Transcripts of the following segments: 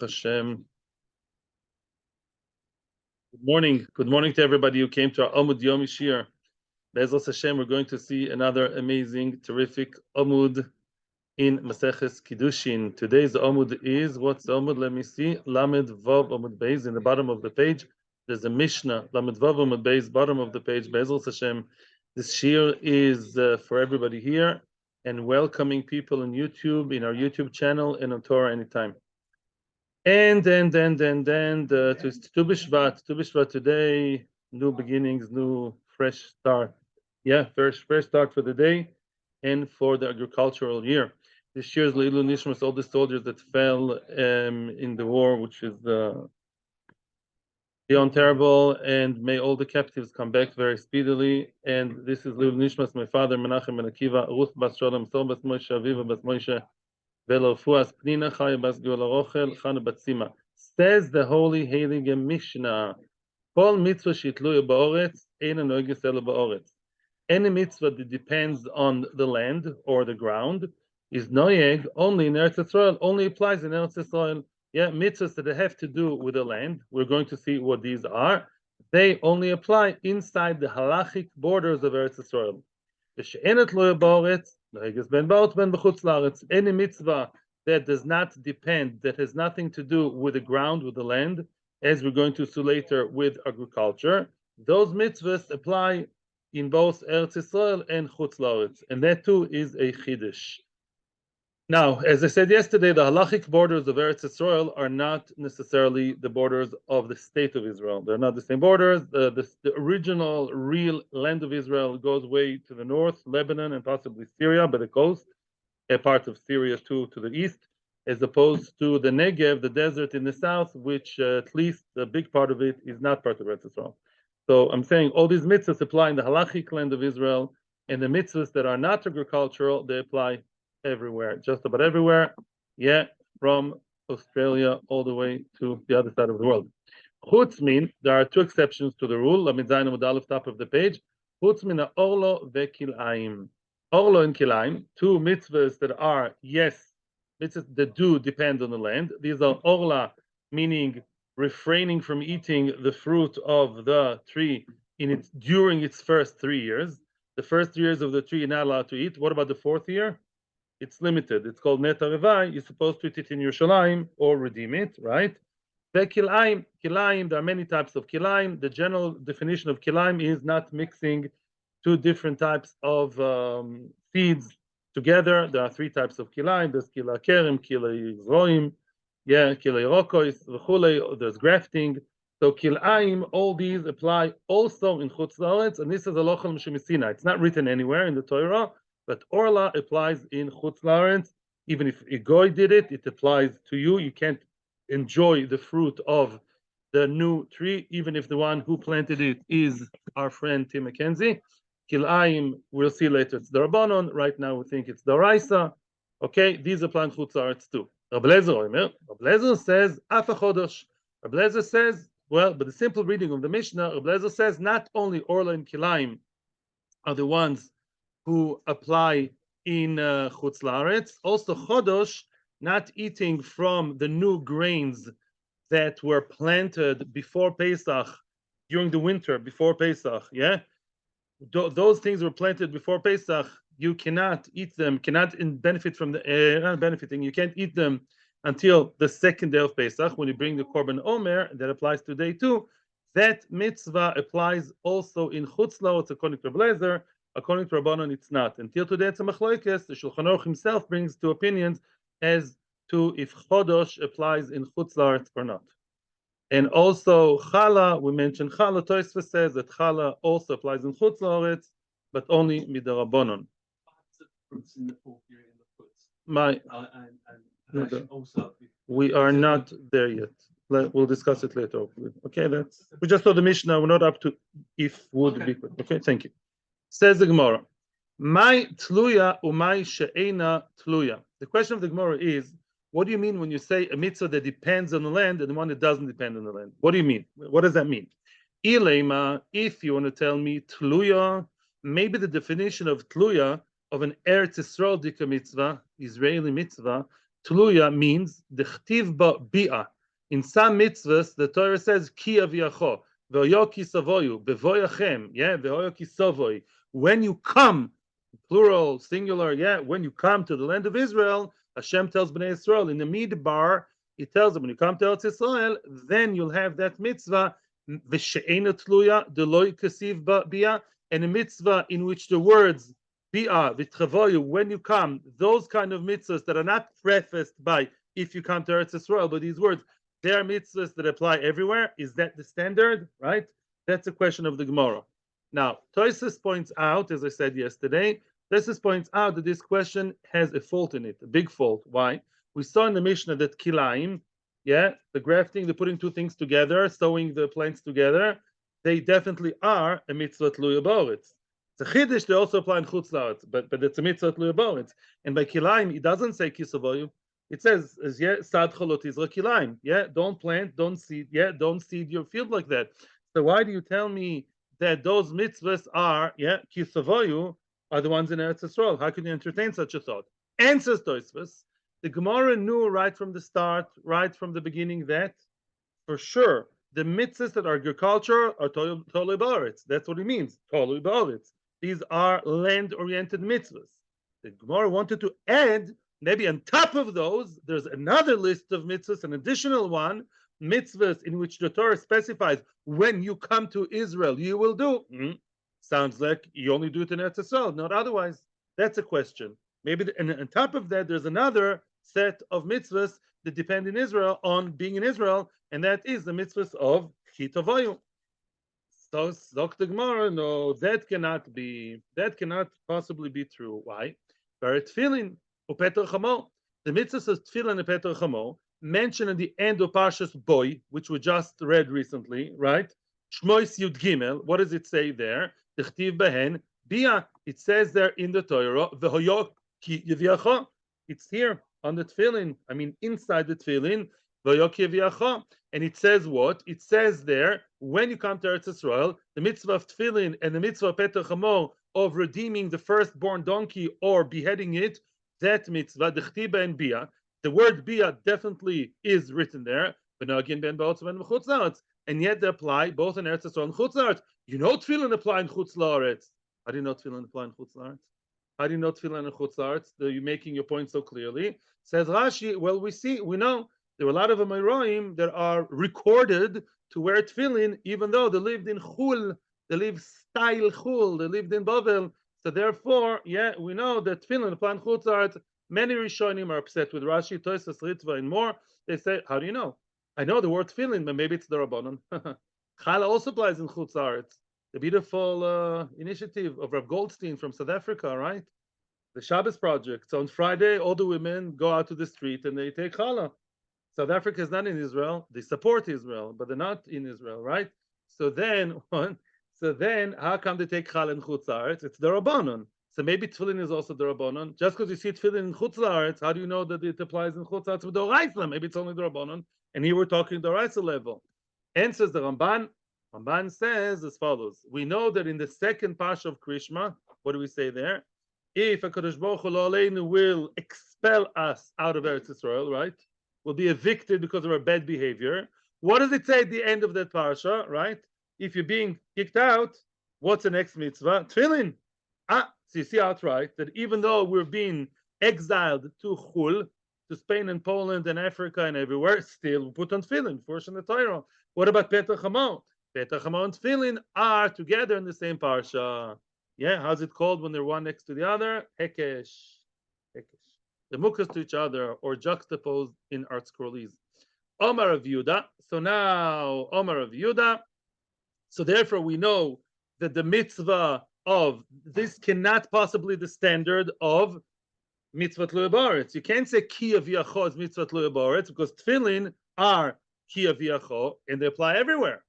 Hashem. Good morning. Good morning to everybody who came to our Amud Yomi Shiur. Be'ezras Hashem, we're going to see another amazing, terrific Amud in Maseches Kiddushin. Today's Amud is, what's the Amud? Let me see. Lamed Vav Amud Beis. In the bottom of the page, there's a Mishnah. Lamed Vav Amud Beis, bottom of the page. Be'ezras Hashem. This Shiur is for everybody here and welcoming people on YouTube, in our YouTube channel, and on Torah anytime. And then to Tu B'Shvat today, new beginnings, new fresh start. Yeah, fresh start for the day and for the agricultural year. This year's Leilu Nishmas, all the soldiers that fell in the war, which is beyond terrible, and may all the captives come back very speedily. And this is Leilu Nishmas, my father Menachem Ben Akiva, Ruth Bas Shalom, Sol Bas Moshe, Aviva Bas Moshe, says the holy Heilige Mishnah. Any mitzvah that depends on the land or the ground is noyeg only in Eretz Yisrael, only applies in Eretz Yisrael. Yeah, mitzvahs that have to do with the land, we're going to see what these are. They only apply inside the halachic borders of Eretz Yisrael. Any mitzvah that does not depend, that has nothing to do with the ground, with the land, as we're going to see later with agriculture, those mitzvahs apply in both Eretz Yisrael and Chutz La'aretz, and that too is a chiddush. Now, as I said yesterday, the halachic borders of Eretz Yisrael are not necessarily the borders of the state of Israel. They're not the same borders. The original, real land of Israel goes way to the north, Lebanon, and possibly Syria, by the coast, a part of Syria too to the east, as opposed to the Negev, the desert in the south, which at least a big part of it is not part of Eretz Yisrael. So I'm saying all these mitzvahs apply in the halachic land of Israel, and the mitzvahs that are not agricultural, they apply everywhere, just about everywhere, yeah, from Australia all the way to the other side of the world. Chutz mean, there are two exceptions to the rule. Lamed Zayin Amud Aleph, top of the page. Chutz mean orlo vekilaim. Orlo and kilaim, two mitzvahs that are, yes, mitzvahs that do depend on the land. These are orla, meaning refraining from eating the fruit of the tree during its first 3 years. The first 3 years of the tree you're not allowed to eat. What about the fourth year? It's limited. It's called Neta Revai. You're supposed to eat it in Yerushalayim or redeem it, right? Kilaim, there are many types of kilaim. The general definition of kilaim is not mixing two different types of seeds together. There are three types of kilaim. There's kila kerem, kila yizroim, yeah, kila yirokois, v'chulei. There's grafting. So kilaim, all these apply also in Chutz La'aretz, and this is a lochal m'shemesina. It's not written anywhere in the Torah, but orla applies in Chutz La'aretz. Even if a goy did it, it applies to you. You can't enjoy the fruit of the new tree, even if the one who planted it is our friend Tim McKenzie. Kilaim, we'll see later, it's the Rabbanon. Right now we think it's the Raisa. Okay, these apply in Chutz La'aretz too. Rabbi Lezer says, Afa Chodosh. Rabbi Lezer says, well, but the simple reading of the Mishnah, Rabbi Lezer says not only orla and kilaim are the ones who apply in Chutz La'aretz, also Chodosh, not eating from the new grains that were planted before Pesach, during the winter, before Pesach, yeah? Those things were planted before Pesach, you cannot eat them, cannot benefit from the, not benefiting, you can't eat them until the second day of Pesach, when you bring the Korban Omer, that applies today too. That mitzvah applies also in Chutz La'aretz, according to Rabbi Lezer. According to Rabbanon, it's not. Until today, it's a machlokes. The Shulchan Aruch himself brings two opinions as to if Chodosh applies in Chutz La'aretz or not. And also Chala, we mentioned Chala. Tosfos says that Chala also applies in Chutz La'aretz, but only midarabanon. We are not there yet. We'll discuss it later. Okay, we just saw the Mishnah. We're not up to if would be. Okay, thank you. Says the Gemara, "My tluya umay she'ena tluya." The question of the Gemara is, what do you mean when you say a mitzvah that depends on the land and one that doesn't depend on the land? What do you mean? What does that mean? Ilema, if you want to tell me tluya, maybe the definition of tluya of an Eretz Yisrael dika mitzvah, Israeli mitzvah, Tluya means the chtiv ba bi'ah. In some mitzvahs, the Torah says ki aviacho, ve'oyo ki savoyu, bevoyachem, ve'oyo ki savoy. When you come, plural, singular, when you come to the land of Israel, Hashem tells Bnei Israel in the Midbar, He tells them when you come to Eretz Israel, then you'll have that mitzvah, v'she'ena tluya, deloy kasiv bi'ah, and a mitzvah in which the words bi'ah, v'tchavoyu, when you come, those kind of mitzvahs that are not prefaced by if you come to Eretz Israel, but these words, they are mitzvahs that apply everywhere. Is that the standard? Right? That's a question of the Gemara. Now, Tosfos points out, as I said yesterday, Tosfos points out that this question has a fault in it, a big fault. Why? We saw in the Mishnah that kilaim, the grafting, the putting two things together, sewing the plants together, they definitely are a mitzvah tluya ba'aretz. It's a chiddush, they also apply in chutz la'aretz, but it's a mitzvah tluya ba'aretz. And by kilaim, it doesn't say kisavoyu. It says, sad cholot izra kilaim. Don't plant, don't seed, don't seed your field like that. So why do you tell me that those mitzvahs are, kisavoyu, are the ones in Eretz Yisrael? How can you entertain such a thought? Answers Tosfos. The Gemara knew right from the start, right from the beginning, that for sure the mitzvahs that are agriculture are tolui ba'aretz. That's what it means, tolui ba'aretz. These are land-oriented mitzvahs. The Gemara wanted to add, maybe on top of those, there's another list of mitzvahs, an additional one, mitzvahs in which the Torah specifies when you come to Israel, you will do. Sounds like you only do it in Eretz Yisrael, not otherwise. That's a question. Maybe, and on top of that, there's another set of mitzvahs that depend in Israel on being in Israel, and that is the mitzvahs of chitavoyu. So, Dr. Gemara, no, that cannot possibly be true. Why? Tefillin upeter chamo. The mitzvahs of tefillin and peter chamo mentioned in the end of Parshas Boy, which we just read recently, right? Shmois Yud Gimel. What does it say there? Tichtiv behen bia. It says there in the Torah, v'hoyo ki yeviacha. It's here on the tefillin. I mean, inside the tefillin, v'hoyo ki yeviacha. And it says what? It says there, when you come to Eretz Yisrael, the mitzvah of tefillin and the mitzvah of peter chamo of redeeming the firstborn donkey or beheading it, that mitzvah, the chtiba and bia. The word bia definitely is written there, and yet they apply both in Eretz Yisrael and Chutz La'aretz. You know tefillin apply in Chutz La'aretz. How do you know tefillin apply in Chutz La'aretz? How do you know tefillin in Chutz La'aretz? You're making your point so clearly. Says Rashi, well, we know there were a lot of Amoraim that are recorded to wear tefillin, even though they lived in Chul, they lived style Chul, they lived in Bavel. So therefore, we know that tefillin apply in Chutz La'aretz. Many Rishonim are upset with Rashi, Tosfos, Ritva, and more. They say, how do you know? I know the word tefillin, but maybe it's the Rabbanon. Challah also applies in Chutz La'aretz. The beautiful initiative of Rav Goldstein from South Africa, right? The Shabbos Project. So on Friday, all the women go out to the street and they take challah. South Africa is not in Israel. They support Israel, but they're not in Israel, right? So then, how come they take challah in Chutz La'aretz? It's the Rabbanon. So maybe tefillin is also the Rabbanon. Just because you see tefillin in Chutz La'aretz, how do you know that it applies in Chutz La'aretz with the Oraisa? Maybe it's only the Rabbanon. And here we're talking the Oraisa level. Answers the Ramban. Ramban says as follows. We know that in the second Parsha of Krishma, what do we say there? If HaKadosh Baruch Hu Lo Aleinu will expel us out of Eretz Yisrael, right? We'll be evicted because of our bad behavior. What does it say at the end of that Parsha, right? If you're being kicked out, what's the next mitzvah? Tefillin. So you see outright that even though we're being exiled to Chul, to Spain and Poland and Africa and everywhere, still we put on tefillin, first in the Torah. What about Petach Chamo? Petach Chamo and tefillin are together in the same parsha. How's it called when they're one next to the other? Hekesh. They're mukas to each other or juxtaposed in art scrollies. Omar of Yuda. So now, Omar of Yuda. So therefore we know that the mitzvah of this cannot possibly the standard of mitzvah tluya ba'aretz. You can't say ki aviacho is mitzvah tluya ba'aretz because tefillin are ki aviacho and they apply everywhere.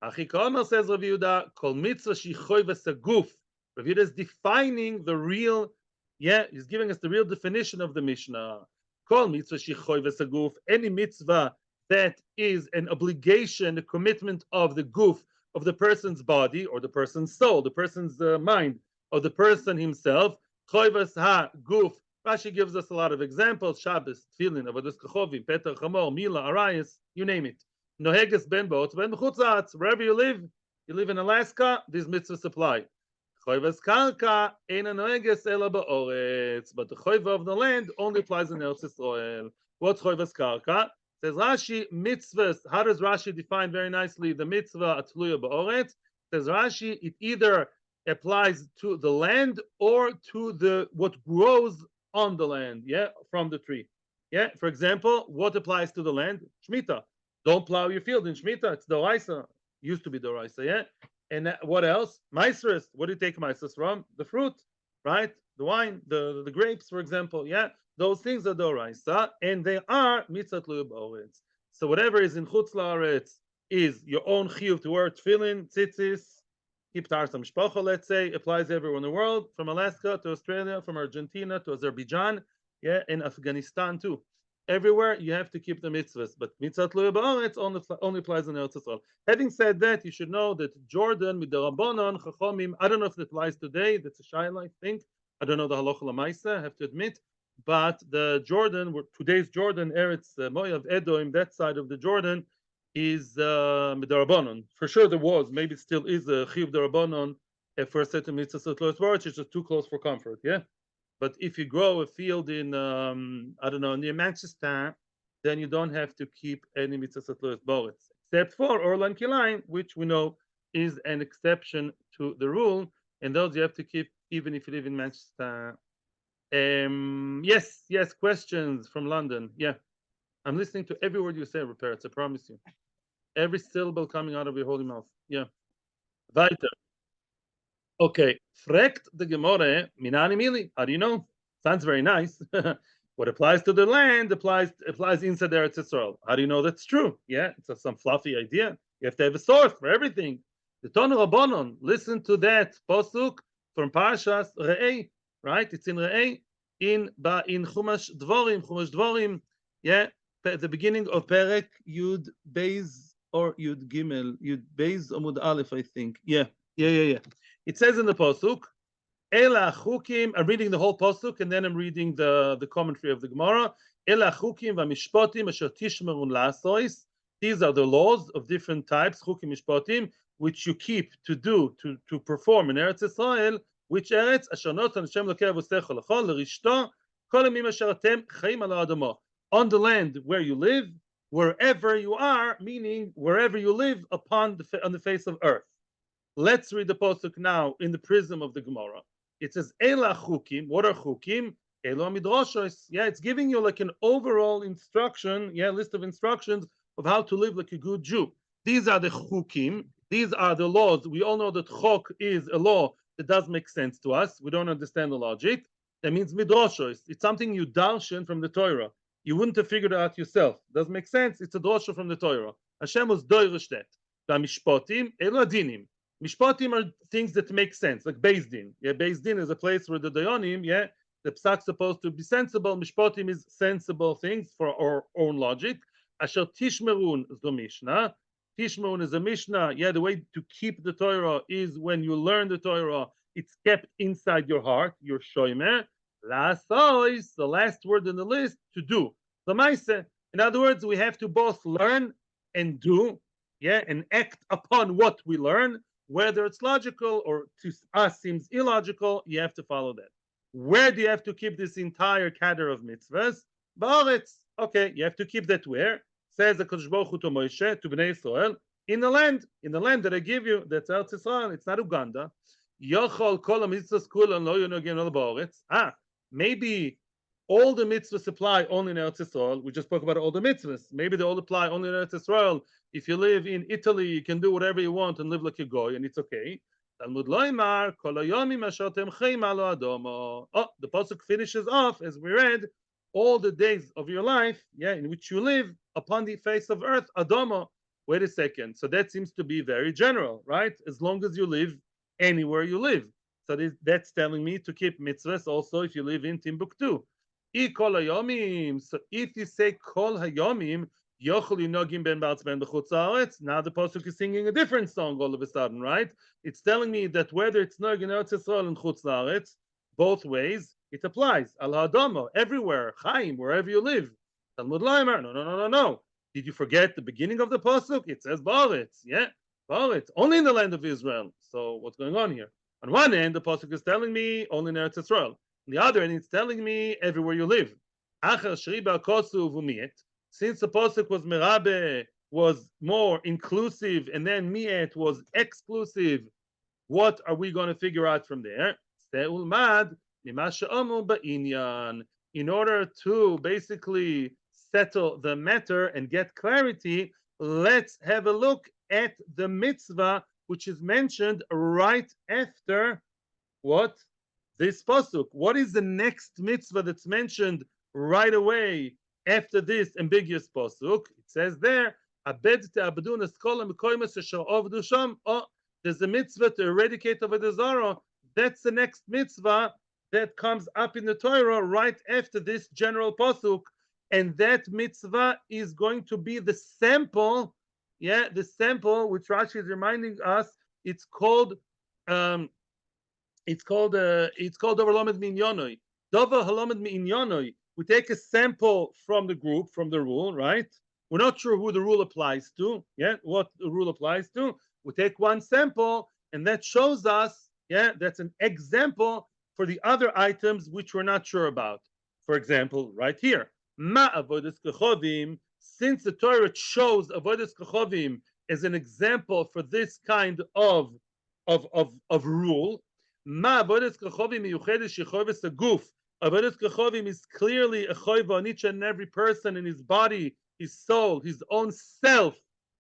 Achikomer says Rav Yehuda, kol mitzvah shichoy v'saguf. Rav Yehuda is defining the real, he's giving us the real definition of the Mishnah. Kol mitzvah shichoy v'saguf, any mitzvah that is an obligation, a commitment of the guf, of the person's body or the person's soul, the person's mind, or the person himself. Choivas ha guf Rashi gives us a lot of examples: Shabbos, Tefillin, Avodas Kachovim, Peter Chamor, Mila, Arayis, you name it. Noheges ben boat, ben b'chutzatz. Wherever you live in Alaska, these mitzvahs apply. Choivas karka eina noheges ela ba'oretz, but the choiva of the land only applies in Eretz Yisrael. What's choivas karka? Says Rashi, mitzvahs. How does Rashi define very nicely the mitzvah atluya ba'oretz? Says Rashi, it either applies to the land or to the what grows on the land, yeah, from the tree. Yeah, for example, what applies to the land? Shemitah. Don't plow your field in Shemitah. It's Doraisa. Used to be Doraisa, yeah. And what else? Maestris. What do you take maestris from? The fruit, right? The wine, the grapes, for example. Yeah, those things are Doraisa, and they are mitzvah tluya ba'oretz. So whatever is in Chutz La'aretz is your own chiyuv to wear tefillin, tzitzis, keep Tarsam Mishpacha, let's say, applies everywhere in the world, from Alaska to Australia, from Argentina to Azerbaijan, yeah, and Afghanistan too. Everywhere you have to keep the mitzvahs, but mitzvah tluya ba'aretz only applies in Eretz Yisrael. Having said that, you should know that Jordan, mid'Rabbanan, Chachomim, I don't know if it applies today, that's a shayla, I think. I don't know the halacha l'maisa, I have to admit, but the Jordan, today's Jordan, Eretz Moav, Edom, that side of the Jordan, is mid'Rabbanan. For sure there was, maybe it still is a chiyuv d'Rabbanan for a certain mitzvah tluya ba'aretz, it's just too close for comfort, yeah? But if you grow a field in, I don't know, near Manchester, then you don't have to keep any mitzvah tluya ba'aretz, except for Orlan Kilain, which we know is an exception to the rule, and those you have to keep even if you live in Manchester. Yes, questions from London. Yeah, I'm listening to every word you say, Repairts, I promise you. Every syllable coming out of your holy mouth. Yeah. Weiter. Okay. Frekt the Gemore, Minani Mili. How do you know? Sounds very nice. What applies to the land applies inside Eretz Yisrael. How do you know that's true? Yeah, it's some fluffy idea. You have to have a source for everything. The Tonu Rabbanon, listen to that posuk from Parashas Re'ei, right? It's in Re'ei, in Chumash Dvorim, yeah, at the beginning of Perek Yud Beis or Yud Gimel, Yud Beis Amud Aleph, I think. Yeah. It says in the posuk, Ela chukim. I'm reading the whole posuk and then I'm reading the commentary of the Gemara. Ela chukim v'mishpatim asher tishmerun la'asois. These are the laws of different types, chukim mishpatim, which you keep to perform in Eretz Yisrael. Which Eretz asher notan Hashem lokei avusecha l'chol l'rishto kol yamim asher atem chaim ala adamo. On the land where you live, wherever you are, meaning wherever you live on the face of earth. Let's read the posuk now in the prism of the Gemara. It says, Ela chukim. What are chukim? Elo midroshos. Yeah, it's giving you like an overall instruction, yeah, list of instructions of how to live like a good Jew. These are the chukim. These are the laws. We all know that chok is a law that does make sense to us. We don't understand the logic. That means midroshos. It's something you darshan from the Torah. You wouldn't have figured it out yourself. Doesn't make sense. It's a drosha from the Torah. Hashem was doirish that. Mishpatim elo adinim. Mishpatim are things that make sense, like Beis Din. Yeah, Beis Din is a place where the Dayanim, yeah, the psak's supposed to be sensible. Mishpatim is sensible things for our own logic. Asher Tishmerun is the Mishnah. Tishmerun is a Mishnah. Yeah, the way to keep the Torah is when you learn the Torah, it's kept inside your heart, your shoymer. Lasois, the last word in the list, to do. The Maise. In other words, we have to both learn and do, yeah, and act upon what we learn. Whether it's logical or to us seems illogical, you have to follow that. Where do you have to keep this entire cadre of mitzvahs? Ba'aretz. Okay, you have to keep that where? Says the Kodesh Baruch Hu to Moshe, to Bnei Israel, in the land that I give you. That's Eretz Yisrael. It's not Uganda. Yochol kol mitzvahs kulan lo yonogin al ba'aretz. Maybe all the mitzvahs apply only in Eretz Yisrael. We just spoke about all the mitzvahs. Maybe they all apply only in Eretz Yisrael. If you live in Italy, you can do whatever you want and live like a goy, and it's okay. Talmud loymar kol hayomim asher atem chaim alo adomo. Oh, the pasuk finishes off as we read, all the days of your life, yeah, in which you live upon the face of earth, adomo. Wait a second. So that seems to be very general, right? As long as you live anywhere you live. So that's telling me to keep mitzvahs also if you live in Timbuktu. Kol hayomim. So if you say kol hayomim, now the pasuk is singing a different song all of a sudden, right? It's telling me that whether it's nog in Eretz Yisrael and Chutz La'aretz, both ways it applies. Al Hadama, everywhere, Chaim, wherever you live. Talmud Laimer, no. Did you forget the beginning of the pasuk? It says Baritz, yeah, Baritz, only in the land of Israel. So what's going on here? On one end, the pasuk is telling me only in Eretz Israel. On the other end, it's telling me everywhere you live. Achar shriba kosu v'miet. Since the pasuk was merabe, was more inclusive, and then miet was exclusive, what are we going to figure out from there? In order to basically settle the matter and get clarity, let's have a look at the mitzvah which is mentioned right after what? This pasuk. What is the next mitzvah that's mentioned right away after this ambiguous pasuk? It says there, "Abed te'abdun eskola mekoymes asher avdu sham." Oh, there's a mitzvah to eradicate avodah zarah. That's the next mitzvah that comes up in the Torah right after this general pasuk, and that mitzvah is going to be the sample. Yeah, the sample which Rashi is reminding us. It's called. It's called Dover Lamed Minyonoi. Dover Halamed Minyonoi. We take a sample from the group, from the rule, right? We're not sure who the rule applies to, yeah, what the rule applies to. We take one sample, and that shows us, yeah, that's an example for the other items which we're not sure about. For example, right here, Ma Avodas Kechovim, since the Torah shows Avodas Kechovim as an example for this kind of rule. Ma avodas kechovim miyuchedes shechoves aguf. Avodas kechovim is clearly a choiva on each and every person in his body, his soul, his own self,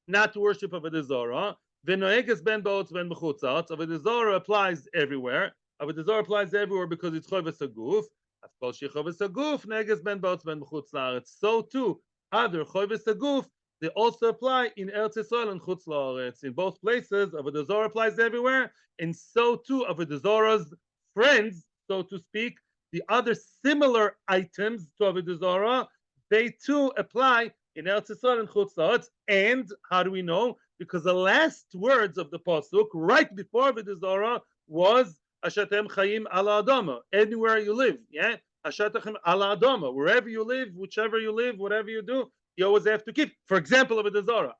not to worship avodah zarah. V'noeges ben baotz ben b'chutzatz. Avodah zarah applies everywhere. Avodah zarah applies everywhere because it's choves aguf. Afkol shechoves aguf noeges ben baotz ben b'chutzatz. So too, other choves aguf, they also apply in Eretz Yisrael and Chutz La'aretz. In both places, Avodah Zarah applies everywhere, and so too Avodah Zarah's friends, so to speak, the other similar items to Avodah Zarah, they too apply in Eretz Yisrael and Chutz La'aretz. And how do we know? Because the last words of the pasuk, right before Avodah Zarah, was Ashatem Chaim Ala Adama. Anywhere you live, yeah, Ashatem Ala Adama. Wherever you live, whichever you live, whatever you do, you always have to keep. For example, of a Zarah.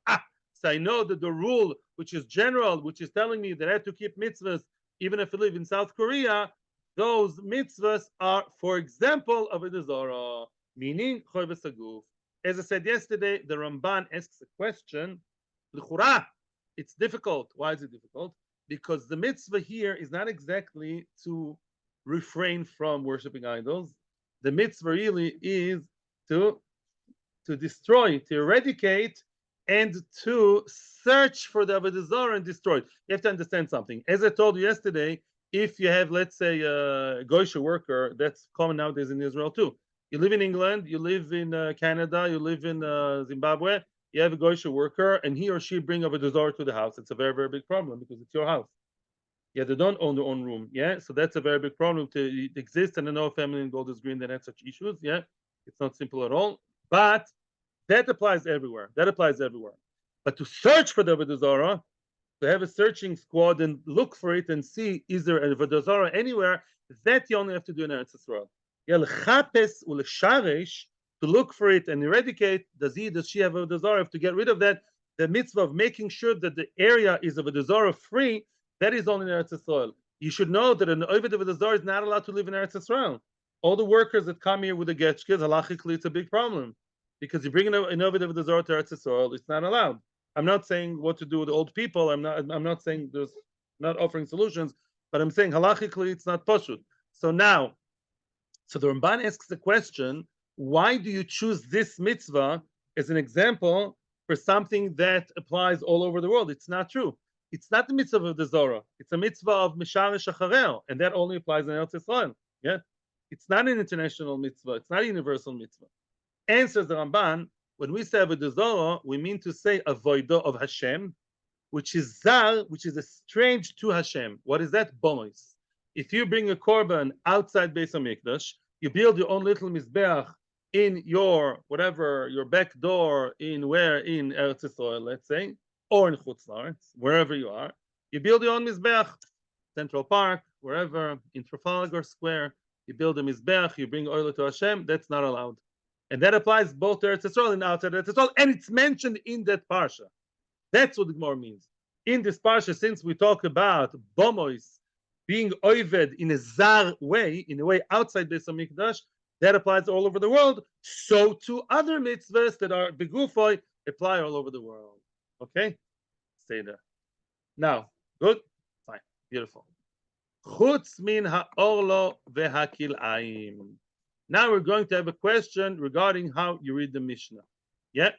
So I know that the rule, which is general, which is telling me that I have to keep mitzvahs, even if I live in South Korea, those mitzvahs are, for example, of a Zarah, meaning choves aguf. As I said yesterday, the Ramban asks a question. L'chura, it's difficult. Why is it difficult? Because the mitzvah here is not exactly to refrain from worshiping idols. The mitzvah really is to destroy, to eradicate, and to search for the Avodah Zarah and destroy it. You have to understand something. As I told you yesterday, if you have, let's say, a Goyish worker, that's common nowadays in Israel too. You live in England, you live in Canada, you live in Zimbabwe, you have a Goyish worker, and he or she bring Avodah Zarah to the house. It's a very, very big problem because it's your house. Yeah, they don't own their own room. Yeah, so that's a very big problem to exist. And I know a family in Golders Green that had such issues. Yeah, it's not simple at all. But that applies everywhere. That applies everywhere. But to search for the Avodah Zarah, to have a searching squad and look for it and see is there a Avodah Zarah anywhere, that you only have to do in Eretz Yisrael. L'chapes u'l'sharesh, to look for it and eradicate. Does she have Avodah Zarah? Have to get rid of that. The mitzvah of making sure that the area is Avodah Zarah free, that is only in Eretz Yisrael. You should know that an Oved Avodah Zarah is not allowed to live in Eretz Yisrael. All the workers that come here with the getchkes, halachically, it's a big problem. Because you bring an Oved Avodah Zarah to Eretz Yisrael, it's not allowed. I'm not saying what to do with old people. I'm not saying there's not offering solutions, but I'm saying halachically it's not pashut. So now, so the Ramban asks the question, why do you choose this mitzvah as an example for something that applies all over the world? It's not true. It's not the mitzvah of the Zorah. It's a mitzvah of Misharesh Achareo, and that only applies in Eretz Yisrael. Yeah, it's not an international mitzvah. It's not a universal mitzvah. Answers the Ramban, when we say Avodah Zarah, we mean to say avodah of Hashem, which is zar, which is estranged to Hashem. What is that? Bonos. If you bring a korban outside Beis Hamikdash, you build your own little mizbeach in your whatever, your back door in Eretz Yisrael, let's say, or in Chutz La'aretz, wherever you are, you build your own mizbeach, Central Park, wherever, in Trafalgar Square, you build a Mizbeach, you bring oil to Hashem, that's not allowed. And that applies both to Eretz Yisrael and outside Eretz Yisrael, and it's mentioned in that parsha. That's what the Gemara means. In this parsha, since we talk about Bomois being oived in a zar way, in a way outside Beis HaMikdash, that applies all over the world. So to other mitzvahs that are begufoi apply all over the world. Okay? Stay there. Now, good? Fine. Beautiful. Chutz min ha'orlo ve'hakil'ayim. Now we're going to have a question regarding how you read the Mishnah. Yeah?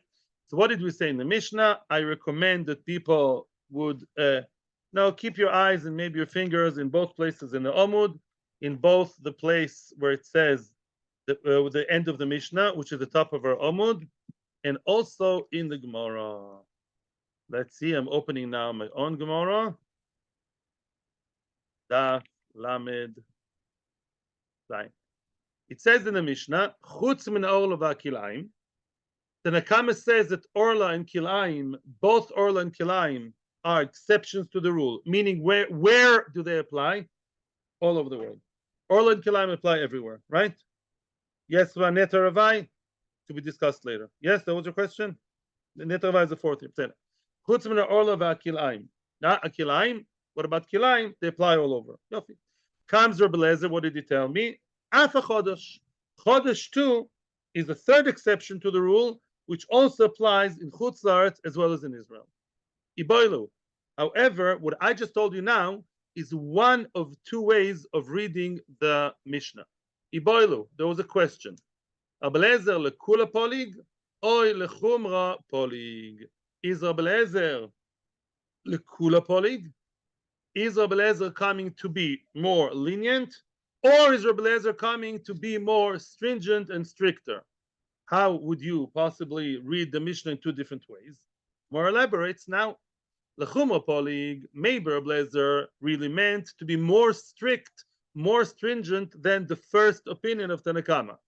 So what did we say in the Mishnah? I recommend that people would keep your eyes and maybe your fingers in both places in the Amud, in both the place where it says the end of the Mishnah, which is the top of our Amud, and also in the Gemara. Let's see, I'm opening now my own Gemara. Da Lamed Zayin. It says in the Mishnah, Chutz min orla v'kilayim. The Nakama says that orla and kilayim, both orla and kilayim, are exceptions to the rule. Meaning, where do they apply? All over the world. Orla and kilayim apply everywhere, right? Yes, Neta Ravai, to be discussed later. Yes, that was your question? The Neta Ravai is the fourth. Chutz min orla v'kilayim. Now, kilayim. What about kilayim? They apply all over. Yofi. Comes Rabbi Lezer, what did he tell me? Afa chodesh. Chodesh too is the third exception to the rule, which also applies in Chutz La'aretz as well as in Israel. Iboilu. However, what I just told you now is one of two ways of reading the Mishnah. Iboilu, there was a question. Rabbi Lezer lekula polig, oy lechumra polig. Is Rabbi Lezer lekula polig? Is Rabbi Lezer coming to be more lenient, or is Rabbi Lezer coming to be more stringent and stricter? How would you possibly read the Mishnah in two different ways? More elaborates now. Lechumra polig, maybe Rabbi Lezer really meant to be more strict, more stringent than the first opinion of Tanakama.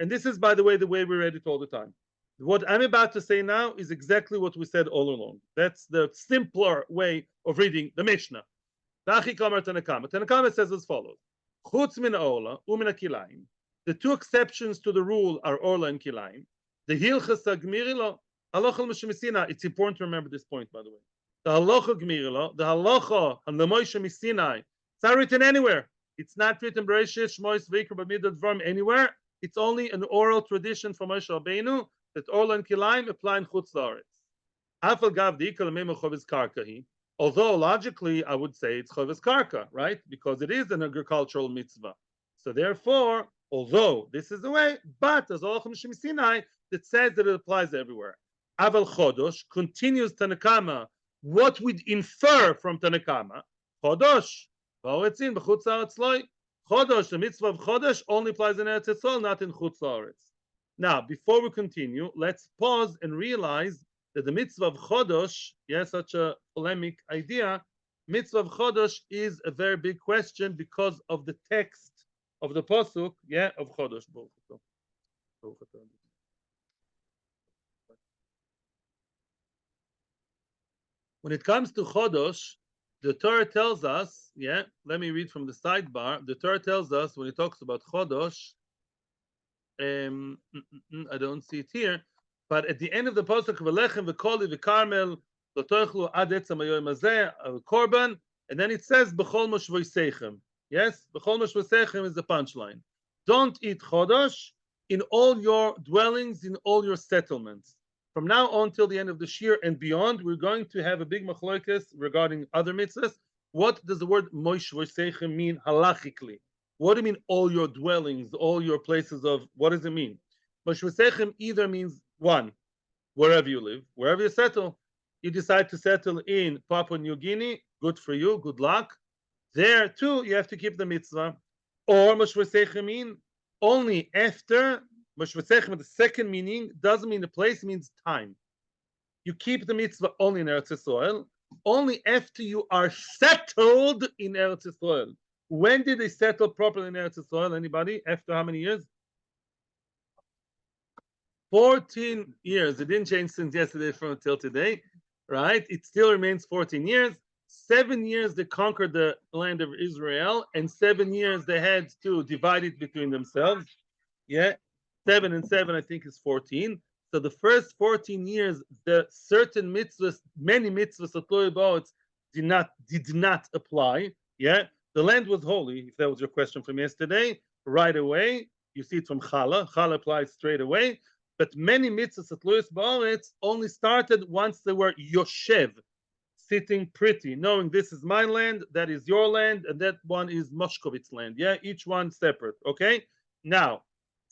And this is, by the way we read it all the time. What I'm about to say now is exactly what we said all along. That's the simpler way of reading the Mishnah. Tanakama says as follows. Chutz min orla u'min kilayim. The two exceptions to the rule are orla and kilayim. The hilchas agmirilo, halacha l'moshe. It's important to remember this point, by the way. The halacha gmirilo, the halacha l'moshe misinai. It's not written anywhere. It's not written Bereshit, Shmois, Vayikra, Bamidbar, Dvarim anywhere. It's only an oral tradition from Moshe Rabbeinu that orla and kilayim apply in Chutz La'aretz. Afal gav di'ikal memo chovis karkahi. Although logically I would say it's chovis karka, right? Because it is an agricultural mitzvah. So therefore, although this is the way, but there's Olachim Sinai that says that it applies everywhere. Aval chodosh continues Tanakama. What we'd infer from Tanakama, chodosh, va'oretzin b'chutz la'aretz loy. Chodosh, the mitzvah of chodosh only applies in Eretz Yisrael, not in Chutz La'aretz. Now, before we continue, let's pause and realize that the mitzvah of chodosh, such a polemic idea, mitzvah of chodosh is a very big question because of the text of the pasuk, of chodosh. When it comes to chodosh, the Torah tells us, let me read from the sidebar. The Torah tells us when it talks about chodosh, I don't see it here, but at the end of the pasuk, v'lechem v'koli v'karmel l'toichlu ad etzem hayoyim hazeh korban, and then it says b'chol moshvoseichem. Yes, b'chol moshvoseichem is the punchline. Don't eat chodosh in all your dwellings, in all your settlements. From now on till the end of the Shiur and beyond, we're going to have a big machlokes regarding other mitzvahs. What does the word moshvoseichem mean halachically? What do you mean all your dwellings, all your places of, what does it mean? Moshvoseichem either means one, wherever you live, wherever you settle. You decide to settle in Papua New Guinea, good for you, good luck. There too, you have to keep the mitzvah. Or moshvoseichem mean only after, moshvoseichem, the second meaning, doesn't mean the place, it means time. You keep the mitzvah only in Eretz Yisrael, only after you are settled in Eretz Yisrael. When did they settle properly in Eretz Yisrael? Anybody? After how many years? 14 years. It didn't change since yesterday from until today, right? It still remains 14 years. 7 years they conquered the land of Israel, and 7 years they had to divide it between themselves. Yeah, 7 and 7, I think, is 14. So the first 14 years, the certain mitzvahs, many mitzvahs of Torah did not apply. Yeah, the land was holy. If that was your question from yesterday, right away you see it from Chala. Chala applies straight away. But many mitzvahs at Lois Ba'aretz only started once they were Yoshev, sitting pretty, knowing this is my land, that is your land, and that one is Moshkovitz land. Yeah, each one separate. Okay. Now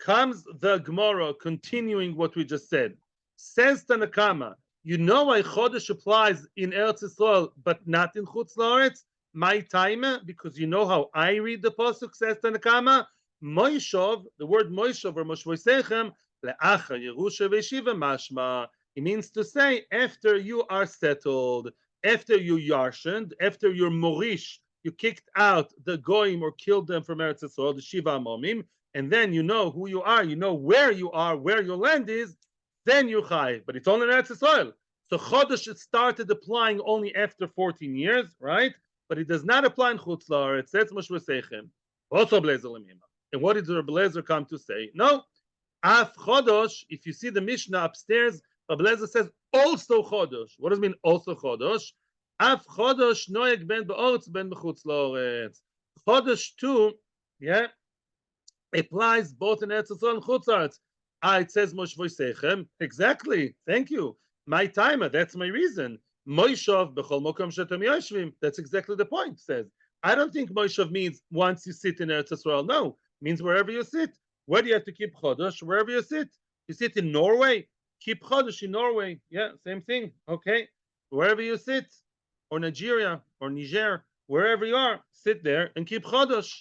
comes the Gemara, continuing what we just said. Says Tanakama, you know why Chodesh applies in Eretz Yisrael, but not in Chutz La'aretz? My time, because you know how I read the pasuk. Says Tanakama, Moishov, the word Moishov or Moshvoisechem, le'acha Yerusha ve'shiva mashma. It means to say after you are settled, after you yarshened, after you're morish, you kicked out the goyim or killed them from Eretz Yisrael, the Shiva Amomim, and then you know who you are, you know where you are, where your land is, then you chai. But it's only in Eretz Yisrael. So Chodesh started applying only after 14 years, right? But it does not apply in Chutz La'aretz. That's Moshe Seichem. Also Blazer Lemima. And what did the Blazer come to say? No. Af Chodesh, if you see the Mishnah upstairs, Blazer says also Chodesh. What does it mean also Chodesh? Af Chodesh noeg ben be'oretz ben b'chutz la'aretz. Chodesh too, yeah, applies both in Eretz Yisrael and Chutz La'aretz. It says Moshe Voisechem. Exactly. Thank you. My timer. That's my reason. Moishav b'chol mokom shetem yoshvim. That's exactly the point. It says. I don't think Moishav means once you sit in Eretz Yisrael. No, it means wherever you sit. Where do you have to keep Chodesh? Wherever you sit. You sit in Norway. Keep Chodesh in Norway. Yeah, same thing. Okay. Wherever you sit, or Nigeria, or Niger, wherever you are, sit there and keep Chodesh.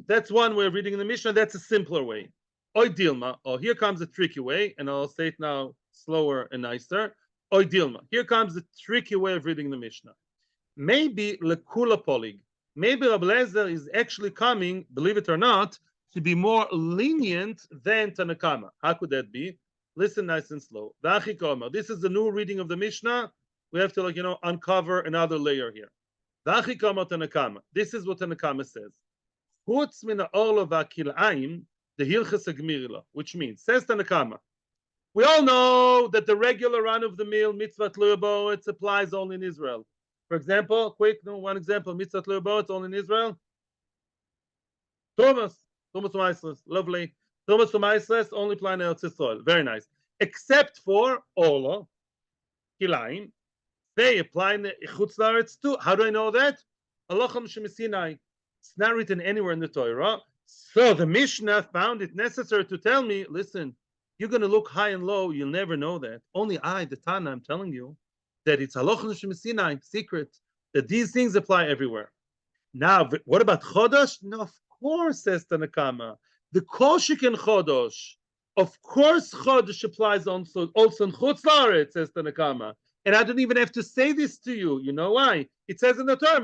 That's one way of reading in the Mishnah. That's a simpler way. Oy Dilma. Oh, here comes a tricky way, and I'll say it now slower and nicer. Oy Dilma. Here comes the tricky way of reading the Mishnah. Maybe lekula polig. Maybe Rabbi Lezer is actually coming, believe it or not, to be more lenient than Tanakama. How could that be? Listen nice and slow. This is the new reading of the Mishnah. We have to, uncover another layer here. Tanakama. This is what Tanakama says. Chutz min ha'orlo v'ha'kil'ayim the hilchas ha'gmirila, which means, says Tanakama, we all know that the regular run of the mill mitzvah tluya ba'aretz applies only in Israel. For example, one example, mitzvah tluya ba'aretz only in Israel. Thomas Umaisles, lovely. Thomas Umaisles only apply in Eretz Yisrael. Very nice. Except for Orlo, Kilayim, they apply in the Chutz La'aretz too. How do I know that? Alochem Shemesinai. It's not written anywhere in the Torah. So the Mishnah found it necessary to tell me, listen, you're going to look high and low. You'll never know that. Only I, the Tana, I'm telling you that it's Alochem Shemesinai, secret, that these things apply everywhere. Now, what about Chodesh? No, of course, says Tanakama. The Koshik and Chodesh. Of course, Chodesh applies also in Chutz La'aretz, says Tanakama. And I don't even have to say this to you. You know why? It says in the Torah,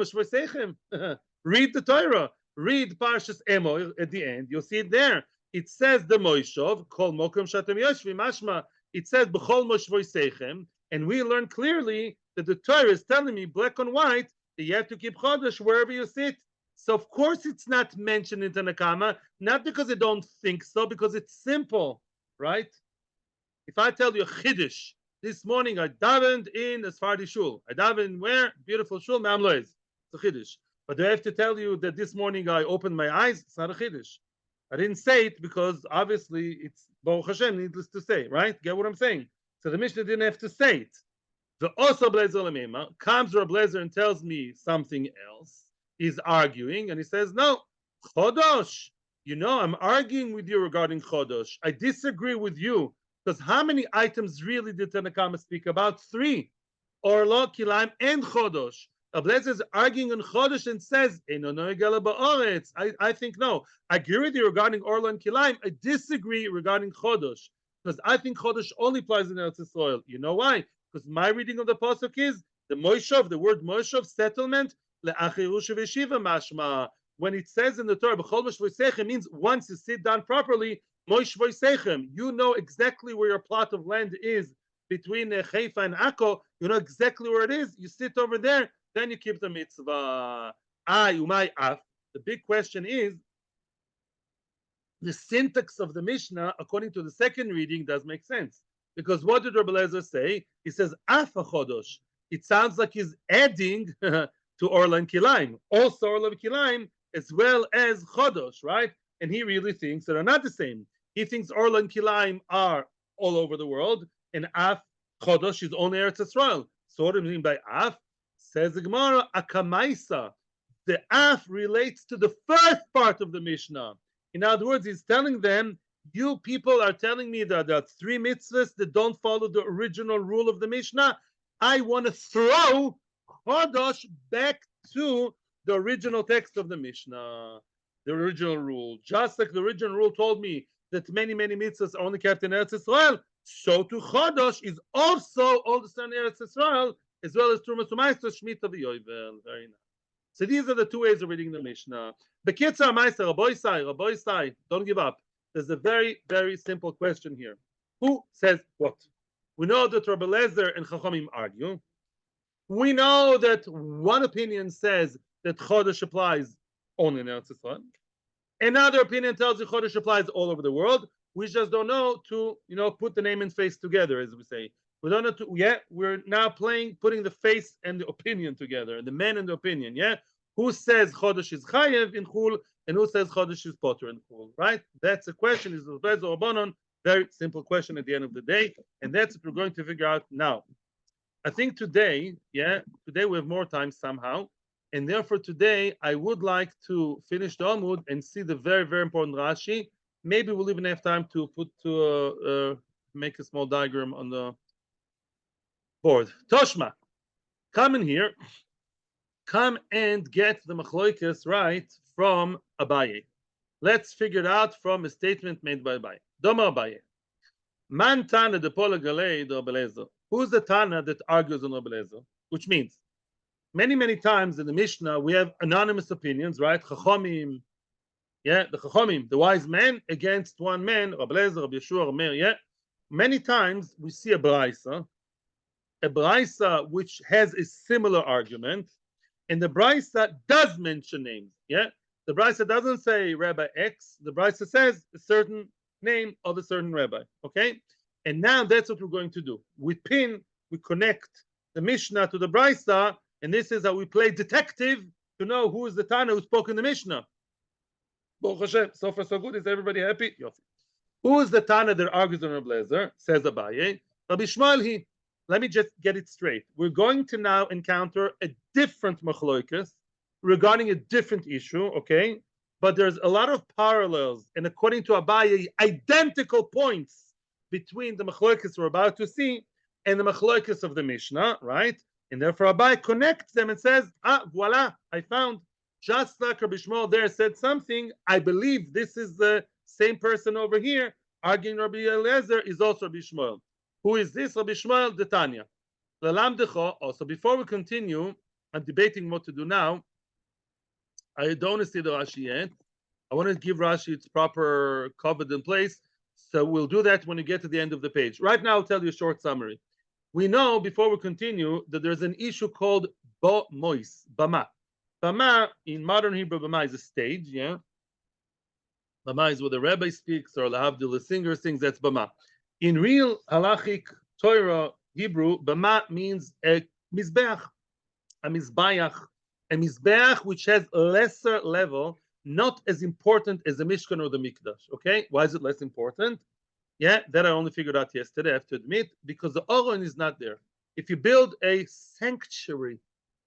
read the Torah. Read Parshas Emor at the end. You'll see it there. It says the Moishov, Kol Mokom Shatem Yoshvi Mashma. It says B'chol Moshvoisechem. And we learn clearly that the Torah is telling me black and white that you have to keep Chodesh wherever you sit. So of course it's not mentioned in Tanakama, not because I don't think so, because it's simple, right? If I tell you Chiddush, this morning I davened in a Sephardi shul. I davened where? Beautiful shul, Me'am Loez. It's a Chiddush. But do I have to tell you that this morning I opened my eyes? It's not a Chiddush. I didn't say it because obviously it's Baruch Hashem, needless to say, right? Get what I'm saying? So the Mishnah didn't have to say it. The also Blazer Lamema comes Reb Blazer and tells me something else. He's arguing and he says, no, Chodosh, I'm arguing with you regarding Chodosh. I disagree with you because how many items really did Tanakama speak about? 3. Orlo, Kilaim, and Chodosh. Ablezer is arguing on Chodesh and says, I think no. I agree with you regarding Orlo and Kilaim. I disagree regarding Chodesh because I think Chodesh only applies in Eretz Yisrael. You know why? Because my reading of the pasuk is the Moishov, the word Moishov, settlement. When it says in the Torah, it means once you sit down properly, you know exactly where your plot of land is between Haifa and Akko. You know exactly where it is. You sit over there. then you keep the mitzvah. Umay af. The big question is, the syntax of the Mishnah, according to the second reading, does make sense. Because what did Rabbi Eliezer say? He says, af chodosh. It sounds like he's adding to Orla and Kilaim. Also Orla and Kilaim, as well as chodosh, right? And he really thinks that are not the same. He thinks Orla and Kilaim are all over the world, and af chodosh is only Eretz Yisrael. So what do you mean by af? Says the Gemara, akamaisa. The af relates to the first part of the Mishnah. In other words, he's telling them, you people are telling me that there are 3 mitzvahs that don't follow the original rule of the Mishnah. I want to throw Chodosh back to the original text of the Mishnah, the original rule. Just like the original rule told me that many mitzvahs are only kept in Eretz Yisrael, so to Chodosh is also all the same in Eretz Yisrael, as well as Trumas U'Maisa, Shemitah v'Yovel. Very nice. So these are the 2 ways of reading the Mishnah. Bekitzer Meister, Rabbi Sai, don't give up. There's a very, very simple question here. Who says what? We know that Rabbi Eliezer and Chachamim argue. We know that one opinion says that Chodesh applies only in Eretz Yisrael. Another opinion tells you Chodesh applies all over the world. We just don't know to, put the name and face together, as we say. We don't know to, we're now putting the face and the opinion together, the man and the opinion, Who says Chodesh is Chayev in Chul, and who says Chodesh is Potter in Chul, right? That's a question, is the Rabbanon. Very simple question at the end of the day, and that's what we're going to figure out now. I think today we have more time somehow, and therefore today I would like to finish the Amud and see the very, very important Rashi. Maybe we'll even have time to make a small diagram on the board. Toshma, come in here. Come and get the machloikas right from Abaye. Let's figure it out from a statement made by Abaye. Doma Abaye. Man Tana de Pola Galei de Rabbi Eliezer. Who's the Tana that argues on Rabbi Eliezer? Which means, many times in the Mishnah, we have anonymous opinions, right? Chachomim, the Chachomim, the wise men against one man, Rabbi Eliezer, Rabbi Yeshua, Rameir, Many times we see a Braisa which has a similar argument, and the Braisa does mention names, The Braisa doesn't say Rabbi X, the Braisa says a certain name of a certain rabbi, okay? And now that's what we're going to do. We connect the Mishnah to the Braisa, and this is how we play detective to know who is the Tana who spoke in the Mishnah. Baruch Hashem, so far so good. Is everybody happy? Yes. Who is the Tana that argues on Rabbi Eliezer? Says Abaye. Rabbi Shmuel. Let me just get it straight. We're going to now encounter a different machloikas regarding a different issue, okay? But there's a lot of parallels, and according to Abaye, identical points between the machloikas we're about to see and the machloikas of the Mishnah, right? And therefore Abaye connects them and says, voila, I found. Just like Rabbi Shmuel there said something, I believe this is the same person over here arguing Rabbi Eliezer is also Rabbi Shmuel. Who is this? Rabbi Shmuel the Tanya. Also, before we continue, I'm debating what to do now. I don't want to see the Rashi yet. I want to give Rashi its proper covered in place. So we'll do that when we get to the end of the page. Right now, I'll tell you a short summary. We know, before we continue, that there's an issue called Bo Mois, Bama. Bama, in modern Hebrew, Bama is a stage, Bama is where the rabbi speaks, or Lahavdil, the singer sings, that's Bama. In real halachic Torah Hebrew, Bama means a mizbeach, a mizbeach which has a lesser level, not as important as the Mishkan or the Mikdash, okay? Why is it less important? That I only figured out yesterday, I have to admit, because the Aron is not there. If you build a sanctuary,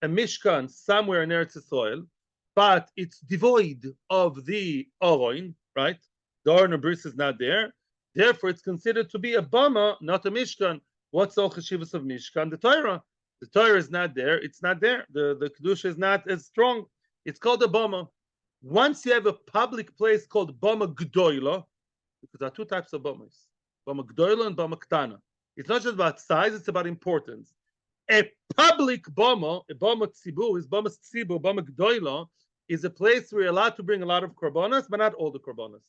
a Mishkan somewhere in Eretz Yisrael, but it's devoid of the Aron, right? The Aron of Bris is not there. Therefore, it's considered to be a Bama, not a Mishkan. What's all Cheshivas of Mishkan? The Torah. The Torah is not there. It's not there. The Kedusha is not as strong. It's called a Bama. Once you have a public place called Bama Gdoila, because there are two types of Bamas, Bama Gdoila and Bama Ktana. It's not just about size, it's about importance. A public Bama, a Bama Tzibur, is Bama Tzibur, Bama Gdoila, is a place where you're allowed to bring a lot of korbanos, but not all the korbanos.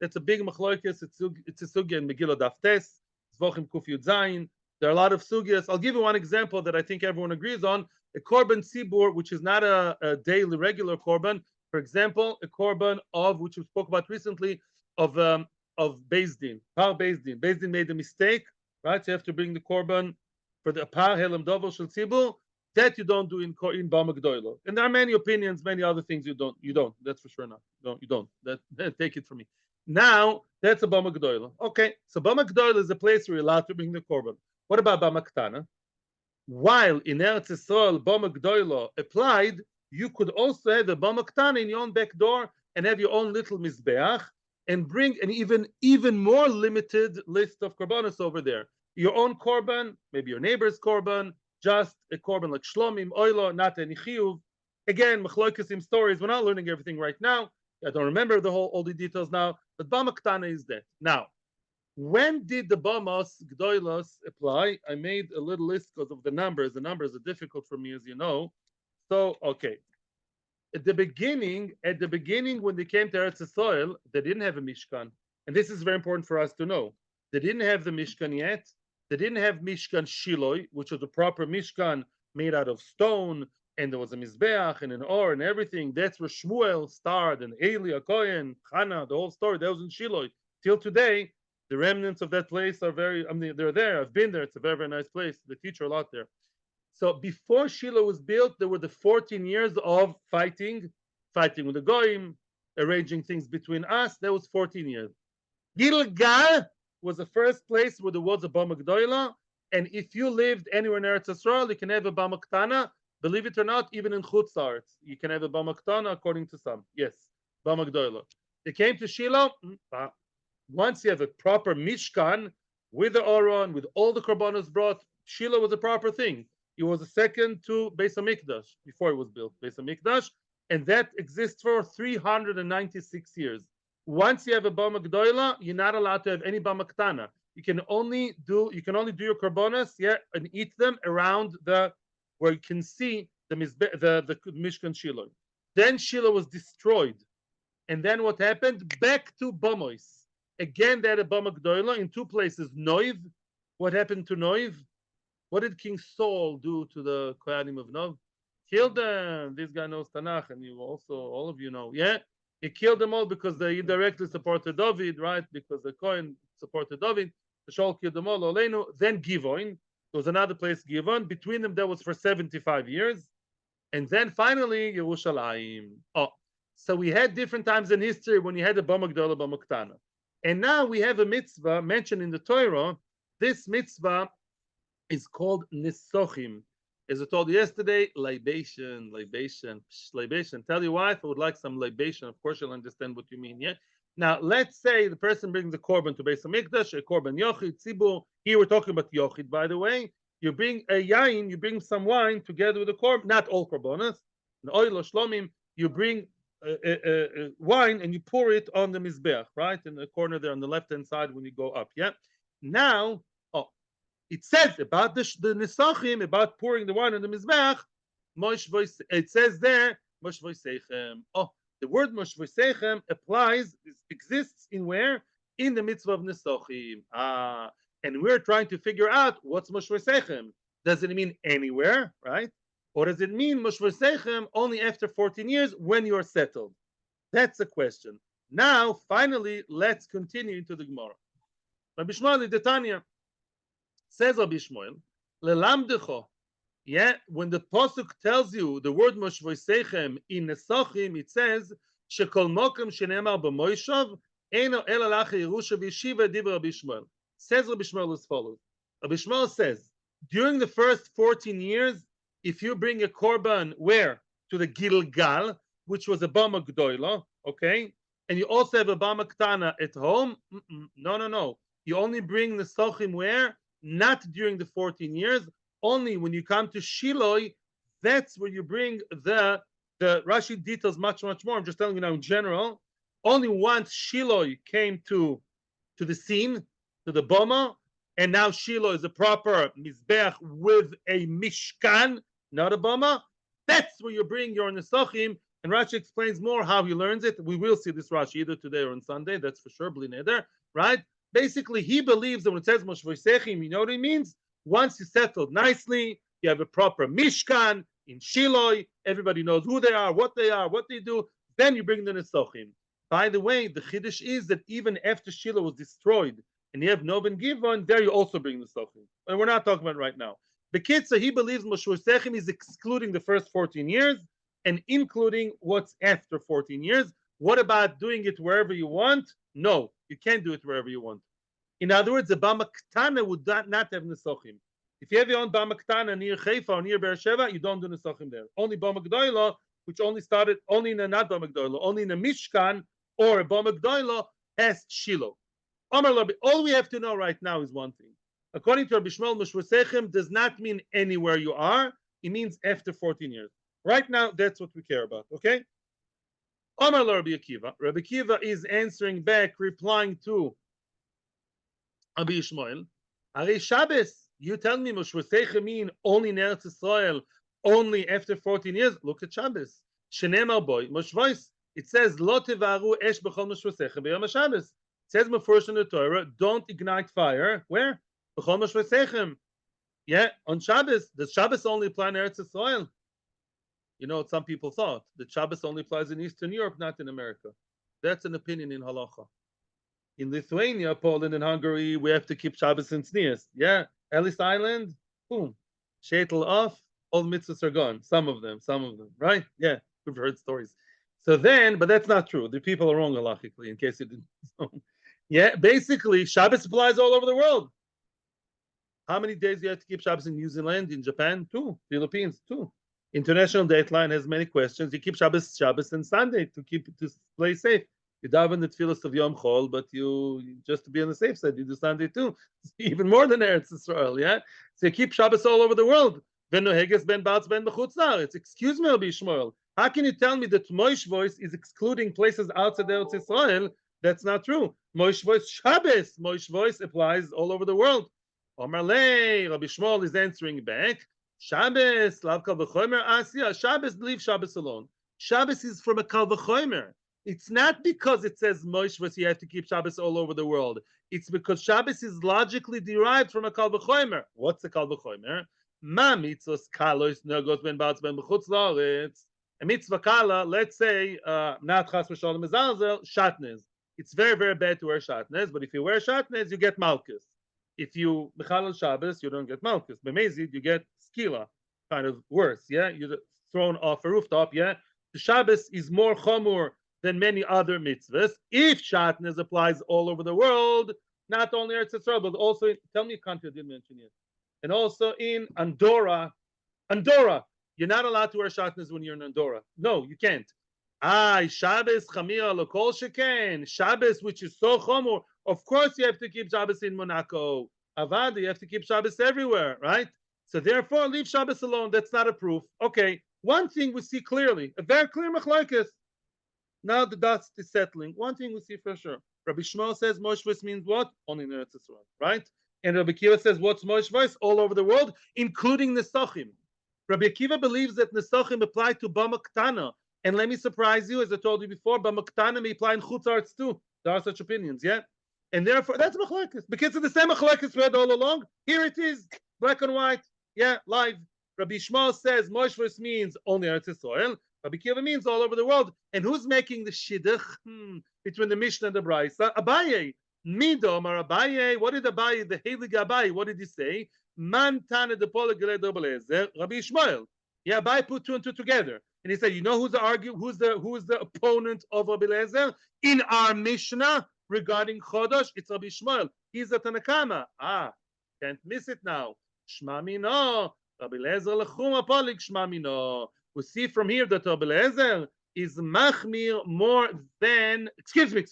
That's a big machloikis. It's a sugya in Megillah Daf Tes, Zvochim Kuf Yud Zayin. There are a lot of sugyas. I'll give you one example that I think everyone agrees on. A korban tzibur, which is not a daily regular korban. For example, a korban of, which we spoke about recently, of BSD. Par BSD. BSD made a mistake, right? So you have to bring the korban for the par helam dovel shel tzibur. That you don't do in Bama Gdoilo. And there are many opinions, many other things you don't. You don't. That's for sure not. You don't. That take it from me. Now that's a Bama Gdoilo. Okay, so Bama Gdoilo is a place where you're allowed to bring the korban. What about Bama Ktana? While in Eretz Yisrael Bama Gdoilo applied, you could also have a Bama Ktana in your own back door and have your own little mizbeach and bring an even more limited list of korbanos over there. Your own korban, maybe your neighbor's korban, just a korban like shlomim, oilo, not any chiyuv. Again, machloikesim stories. We're not learning everything right now. I don't remember all the details now, but Bama Ktana is that. Now, when did the Bamas Gdoilos apply? I made a little list because of the numbers. The numbers are difficult for me, as you know. So, okay. At the beginning, when they came to Eretz Yisrael, they didn't have a Mishkan. And this is very important for us to know. They didn't have the Mishkan yet. They didn't have Mishkan Shiloi, which was a proper Mishkan made out of stone, and there was a Mizbeach and an Or and everything. That's where Shmuel starred, and Eli, Kohen, Hannah, the whole story. That was in Shiloi. Till today, the remnants of that place are they're there. I've been there. It's a very, very nice place. They teach a lot there. So before Shiloh was built, there were the 14 years of fighting with the Goyim, arranging things between us. That was 14 years. Gilgal was the first place where there was a Bama Gdoila. And if you lived anywhere in Eretz Yisrael, you can have a Bama Ktana. Believe it or not, even in Chutz La'aretz, you can have a Bama Ktana according to some. Yes, Bama Gdoila. They came to Shiloh. Once you have a proper Mishkan with the Oron, with all the Korbanos brought, Shiloh was a proper thing. It was a second to Beis HaMikdash before it was built, Beis HaMikdash, and that exists for 396 years. Once you have a Bama Gdoila, you're not allowed to have any Bama Ktana. You can only do your Korbanos, and eat them around where you can see the Mishkan Shiloh. Then Shiloh was destroyed, and then what happened? Back to Bamois. Again, they had a Bama Gdoila in two places. Noiv. What happened to Noiv? What did King Saul do to the Kohanim of Nov? Killed them. This guy knows Tanakh, and you also, all of you know. Yeah, he killed them all because they indirectly supported David, right? Because the Kohen supported David. The Shaul killed them all. Oleinu. Then Givon. There was another place, Givon. Between them, that was for 75 years. And then finally, Yerushalayim. Oh, so we had different times in history when you had a Bama Gdoila, Bama Ktana. And now we have a mitzvah mentioned in the Torah. This mitzvah is called Nisochim. As I told you yesterday, libation. Tell your wife I would like some libation. Of course, she'll understand what you mean. Yeah. Now, let's say the person brings the korban to Beis HaMikdash, a korban yochid, tzibur. Here we're talking about yochid, by the way. You bring a yain, you bring some wine together with the korban. Not all korbanos. The oil or shlomim. You bring wine and you pour it on the mizbeach, right in the corner there on the left-hand side when you go up. Yeah. Now, it says about the nisachim, about pouring the wine on the mizbeach. It says there, mosh voisechem. Oh, the word mosh voisechem exists in where? In the mitzvah of nisachim. And we're trying to figure out what's mosh voisechem. Does it mean anywhere, right? Or does it mean mosh voisechem only after 14 years when you are settled? That's the question. Now, finally, let's continue into the Gemara. Rabbi Shmuel the Tanya says, Rabbi Shmuel, lelamdecho. Yeah, when the pasuk tells you the word mosh voisechem in Nesachim, it says shekol mokem shenemar b'moishav eno el alach Yerusha v'yeshiva divrei Rabbi Shmuel. Says Rabbi Shmuel as follows. Rabbi Shmuel says during the first 14 years, if you bring a korban where to the Gilgal, which was a Bama Gdoila, okay, and you also have a Bama Ktana at home, no. You only bring the Sochim where? Not during the 14 years. Only when you come to Shiloh, that's where you bring the Rashi details much more. I'm just telling you now in general. Only once Shiloh came to the scene, to the Bama, and now Shiloh is a proper Mizbeach with a Mishkan, not a Bama. That's where you bring your Nesachim. And Rashi explains more how he learns it. We will see this Rashi either today or on Sunday. That's for sure, Bli Neder, right? Basically, he believes that when it says Mosh Voisechim, you know what it means? Once you settled nicely, you have a proper Mishkan in Shiloh, everybody knows who they are, what they do, then you bring the Nesochim. By the way, the Chiddush is that even after Shiloh was destroyed, and you have Noven Givon, there you also bring the Nesochim. And we're not talking about it right now. The Kitzah, he believes Moshe Sechem is excluding the first 14 years and including what's after 14 years. What about doing it wherever you want? No, you can't do it wherever you want. In other words, the Bama Ktana would not have Nesochim. If you have your own Bama Ktana near Haifa or near Beersheba, you don't do Nesochim there. Only Bama Gdoila, which only started only in a not Bama Gdoila, only in a Mishkan or a Bama Gdoila, has Shiloh. All we have to know right now is one thing. According to Rabbi Shmuel, Moshe Sechem does not mean anywhere you are. It means after 14 years. Right now, that's what we care about. Okay? Omar Rabbi Akiva. Rabbi Akiva is answering back, replying to Rabbi Shmuel. Are Shabbos? You tell me Moshe Sechem mean only in Eretz Yisrael, only after 14 years? Look at Shabbos. Shenemar boy, Moshe voice. It says, Lo tevaru esh b'chol Moshe Sechem b'yom Shabbos. It says first in the Torah, don't ignite fire. Where? B'chol Moshe Sechem. Yeah, on Shabbos. Does Shabbos only apply in Eretz Yisrael? You know what some people thought? That Shabbos only applies in Eastern Europe, not in America. That's an opinion in Halacha. In Lithuania, Poland, and Hungary, we have to keep Shabbos and Tznius. Yeah, Ellis Island, boom. Shaitel off, all mitzvahs are gone. Some of them, right? Yeah, we've heard stories. So then, but that's not true. The people are wrong halachically, in case you didn't know. Yeah, basically, Shabbos applies all over the world. How many days do you have to keep Shabbos in New Zealand, in Japan? 2. Philippines, 2. International Dateline has many questions. You keep Shabbos and Sunday to play safe. You daven the tefillos of Yom Chol, but you just to be on the safe side, you do Sunday too. Even more than Eretz Yisrael, yeah? So you keep Shabbos all over the world. Excuse me, Rabbi Shmuel. How can you tell me that Moish voice is excluding places outside Eretz Yisrael? That's not true. Moish voice Shabbos. Moish voice applies all over the world. Omar Lei, Rabbi Shmuel is answering back. Shabbos, lav kal v'chomer asya. Shabbos, leave Shabbos alone. Shabbos is from a kal v'chomer. It's not because it says Moish voice you have to keep Shabbos all over the world. It's because Shabbos is logically derived from a kal v'chomer. What's a kal v'chomer? Ma mitzvos kalos nagos ben ba'atz ben b'chutz la'aretz. A mitzvah kala, let's say, not chas v'shalom mezalzel, shatnez. It's very, very bad to wear shatnez, but if you wear shatnez, you get malchus. If you mechalel Shabbos, you don't get malchus. B'mezid, you get skila, kind of worse. Yeah, you're thrown off a rooftop. Yeah, the Shabbos is more chomur than many other mitzvahs. If shatnez applies all over the world, not only Eretz Yisrael, but also tell me a country I didn't mention yet, and also in Andorra. You're not allowed to wear shatnez when you're in Andorra. No, you can't. Shabbos chamira lokol sheken. Shabbos, which is so chomur. Of course, you have to keep Shabbos in Monaco. Avad, you have to keep Shabbos everywhere, right? So therefore, leave Shabbos alone. That's not a proof. Okay, one thing we see clearly, a very clear machlokes. Now the dust is settling. One thing we see for sure. Rabbi Shmuel says Moish voice means what? Only in Eretz Yisrael, right? And Rabbi Akiva says what's Moish voice? All over the world, including Nesochim. Rabbi Akiva believes that Nesochim apply to Bama Ktana. And let me surprise you, as I told you before, Bama Ktana may apply in Chutz Arts too. There are such opinions, yeah? And therefore, that's machlokes. Because it's the same machlokes we had all along. Here it is, black and white. Yeah, live. Rabbi Shmuel says Moish voice means only Eretz Yisrael. Rabbi Akiva means all over the world. And who's making the shidduch between the Mishnah and the Brisa? Abaye. Mido Mar Abaye. What did Abaye, the Heilig Abaye, what did he say? Man Tane de Polegele Dobelezer, Rabbi Shmuel. Yeah, Abaye put 2 and 2 together. And he said, you know who's the opponent of Rabbi Lezer? In our Mishnah regarding Chodosh, it's Rabbi Shmuel. He's a Tanakama. Can't miss it now. Shma mino. Rabbi Lezer lechum apolig shma mino. We see from here that Rabbi Lezer is machmir more than, excuse me.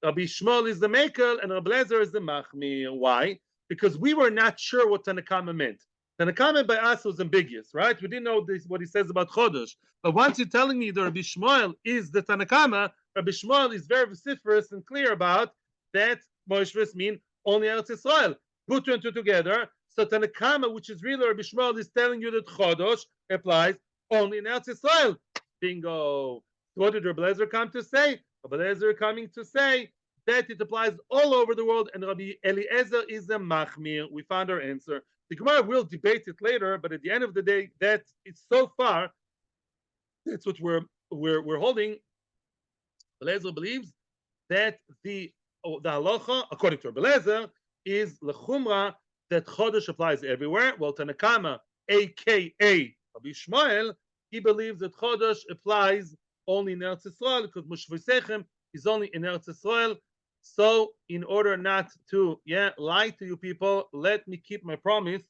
Rabbi Shmuel is the makel and Rabbi Lezer is the machmir. Why? Because we were not sure what Tanakama meant. Tanakama by us was ambiguous, right? We didn't know what he says about Chodosh. But once you're telling me that Rabbi Shmuel is the Tanakama, Rabbi Shmuel is very vociferous and clear about that Moishvis mean only Eretz Yisrael. Put 2 and 2 together. So Tanakama, which is really Rabbi Shmuel, is telling you that Chodosh applies only in Eretz Yisrael. Bingo. What did Rabbi Lezer come to say? Rabbi Lezer coming to say that it applies all over the world, and Rabbi Eliezer is a machmir. We found our answer. The Gemara will debate it later, but at the end of the day, that it's so far. That's what we're holding. Belezer believes that the halacha, according to Belezer, is lechumra that chodesh applies everywhere. Well, Tanakama, aka Rabbi Shmuel, he believes that chodesh applies only in Eretz Yisrael because Mushvosechem is only in Eretz Yisrael. So, in order not to lie to you people, let me keep my promise.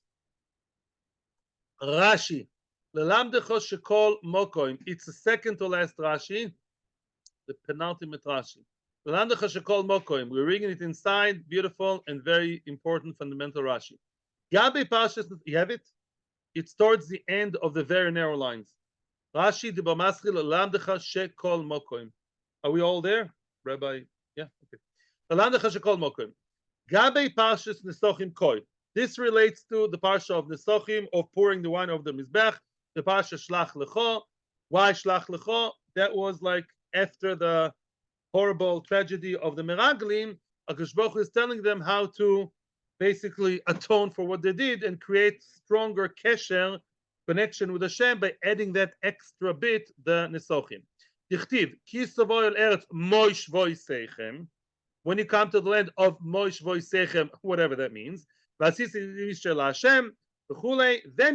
Rashi, lelamdecho shekol mokoim. It's the second to last Rashi, the penultimate Rashi. Lelamdecho shekol mokoim. We're reading it inside. Beautiful and very important fundamental Rashi. Gabe Parshas, you have it? It's towards the end of the very narrow lines. Rashi de Bamaschil lelamdecho shekol mokoim. Are we all there, Rabbi? Yeah. Okay. Lelamdecho shekol mokoim. Gabe Parshas Nesochim koi. This relates to the parsha of Nesochim, of pouring the wine over the Mizbech, the parsha Shlach Lecho. Why Shlach Lecho? That was like after the horrible tragedy of the Meraglim, HaKadosh Baruch Hu is telling them how to basically atone for what they did and create stronger kesher, connection with Hashem, by adding that extra bit, the Nesochim. Dichtiv, ki savoy al eretz moish voisechem. When you come to the land of moish voisechem, whatever that means, then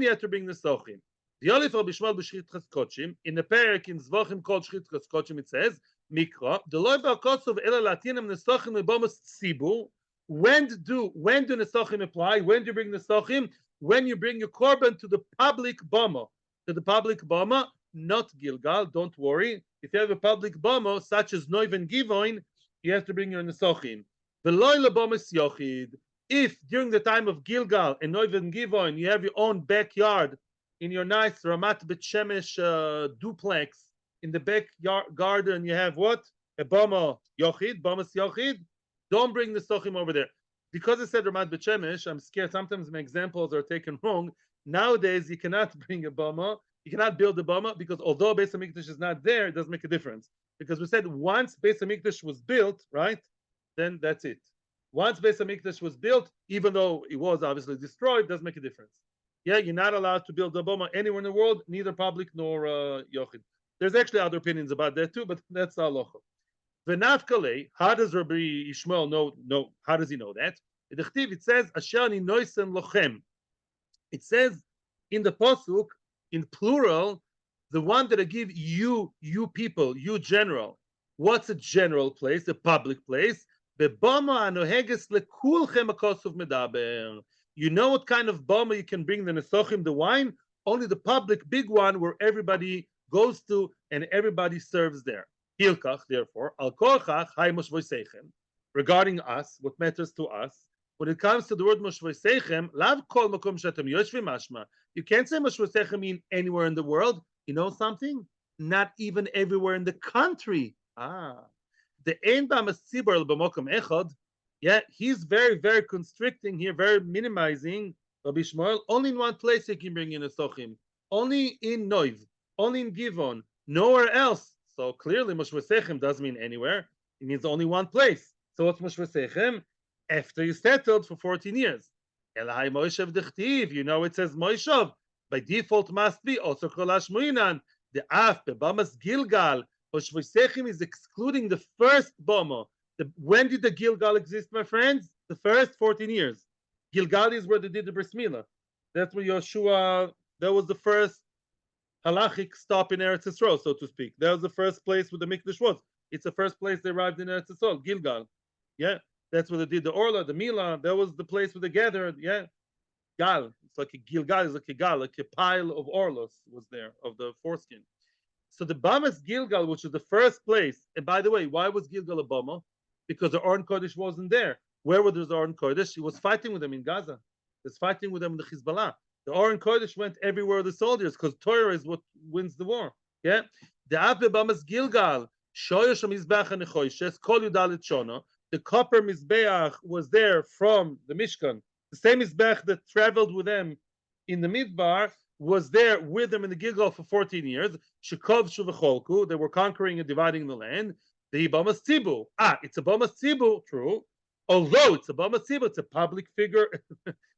you have to bring the sochim. The Olif Rabbi Shmuel b'shchit chaskochim, in the parak in Zvochim called shchit chaskochim, it says, Mikra, the loy ba'kosov ela latinam nesochim lebomos tzibur. When do nesochim apply? When do you bring nesochim? When you bring your korban to the public bama. To the public bama, not Gilgal, don't worry. If you have a public bama, such as Noiv and Givoin, you have to bring your nesochim. The loy lebomos yochid. If during the time of Gilgal and Noiv and Givoin you have your own backyard in your nice Ramat Bet Shemesh duplex, in the backyard garden you have what? A Bama Yochid, Bamas Yochid, don't bring the Sochim over there. Because I said Ramat Bet Shemesh, I'm scared sometimes my examples are taken wrong. Nowadays you cannot bring a Bama, you cannot build a Bama, because although Beis HaMikdash is not there, it doesn't make a difference. Because we said once Beis HaMikdash was built, right, then that's it. Once Beis HaMikdash was built, even though it was obviously destroyed, doesn't make a difference. Yeah, you're not allowed to build a boma anywhere in the world, neither public nor yochid. There's actually other opinions about that too, but that's halacha. V'nafkalei, how does Rabbi Yishmael know? How does he know that? It says, Asher ani noisen lochem. It says in the pasuk, in plural, the one that I give you people, you general. What's a general place? A public place. You know what kind of bama you can bring the nesochim, the wine? Only the public big one where everybody goes to and everybody serves there. Hilkach, therefore, al korchach hay moshvoisechem. Regarding us, what matters to us, when it comes to the word moshvoisechem, lav kol makom shetem yoshvim mashma. You can't say moshvoisechem in anywhere in the world. You know something? Not even everywhere in the country. The ein b'masibur b'mokom echad, he's very, very constricting here, very minimizing. Rabbi Shmuel, only in one place he can bring in a sochim, only in Noiv, only in Givon, nowhere else. So clearly, Moshvosechem doesn't mean anywhere; it means only one place. So what's Moshvosechem? After you settled for 14 years. Elahai Moishav dechtiv. You know it says Moishav. By default, must be also Kolash Muinan. The Af bebamas Gilgal. Moshvosechem is excluding the first bama. When did the Gilgal exist, my friends? The first 14 years. Gilgal is where they did the bris milah. That's where Yeshua, that was the first halachic stop in Eretz Yisrael, so to speak. That was the first place where the Mikdash was. It's the first place they arrived in Eretz Yisrael, Gilgal. Yeah, that's where they did the Orla, the Milah. That was the place where they gathered. Yeah, Gal. It's like a Gilgal, is like a Gal, like a pile of Orlos was there, of the foreskin. So the Bamas Gilgal, which is the first place, and by the way, why was Gilgal a Bama? Because the Aron Kodesh wasn't there. Where was the Aron Kodesh? He was fighting with them in Gaza. He was fighting with them in the Hezbollah. The Aron Kodesh went everywhere the soldiers, because Torah is what wins the war. Yeah? The Ape Bamas Gilgal, Shoyosh Mizbeach HaNechoishes, Kol Yudalit Shona. The copper Mizbeach was there from the Mishkan. The same Mizbeach that traveled with them in the Midbar was there with them in the Gilgal for 14 years. Shekov Shuvacholku, they were conquering and dividing the land. The Bamas Tzibu. It's a Bamas Tzibu, true. Although it's a bama tzibur, it's a public figure,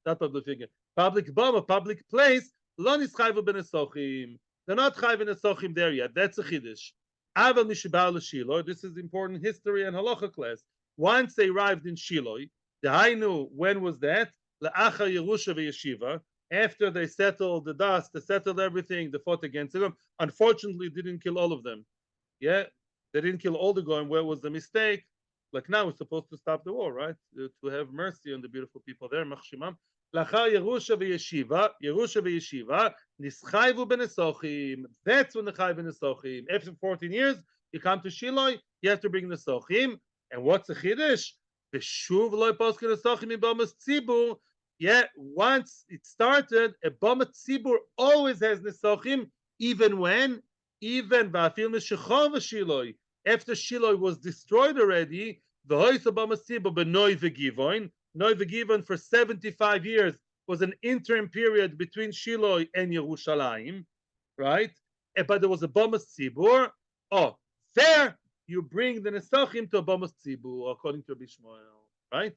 not public figure, public bama, public place. Lo nischayvu b'nesochim. They're not chayv b'nesochim there yet. That's a chiddush. Aval mishibar l'Shiloh. This is important history and halacha class. Once they arrived in Shiloh, the Hainu, when was that? La'achar Yerusha v'yeshiva. After they settled the dust, they settled everything, they fought against them. Unfortunately, didn't kill all of them. Yeah, they didn't kill all the goyim. Where was the mistake? Like now, we're supposed to stop the war, right? To have mercy on the beautiful people there. Machshimam. Lachar Yerusha v'yeshiva, nischayvu b'nesochim. That's when the chayv b'nesochim. After 14 years, you come to Shiloh, you have to bring the sochim. And what's the chiddush? V'shuv lo poskin nesochim in b'amas tzibur. Yeah, once it started, a bama tzibur always has nesochim, even ba'afil meshachov Shiloh. After Shiloh was destroyed already, the hoysa bama tzibur b'noi v'givon. Noi v'givon for 75 years was an interim period between Shiloh and Yerushalayim, right? But there was a bama tzibur. Oh, there you bring the nesochim to a bama tzibur, according to Rabbi Shmuel, right?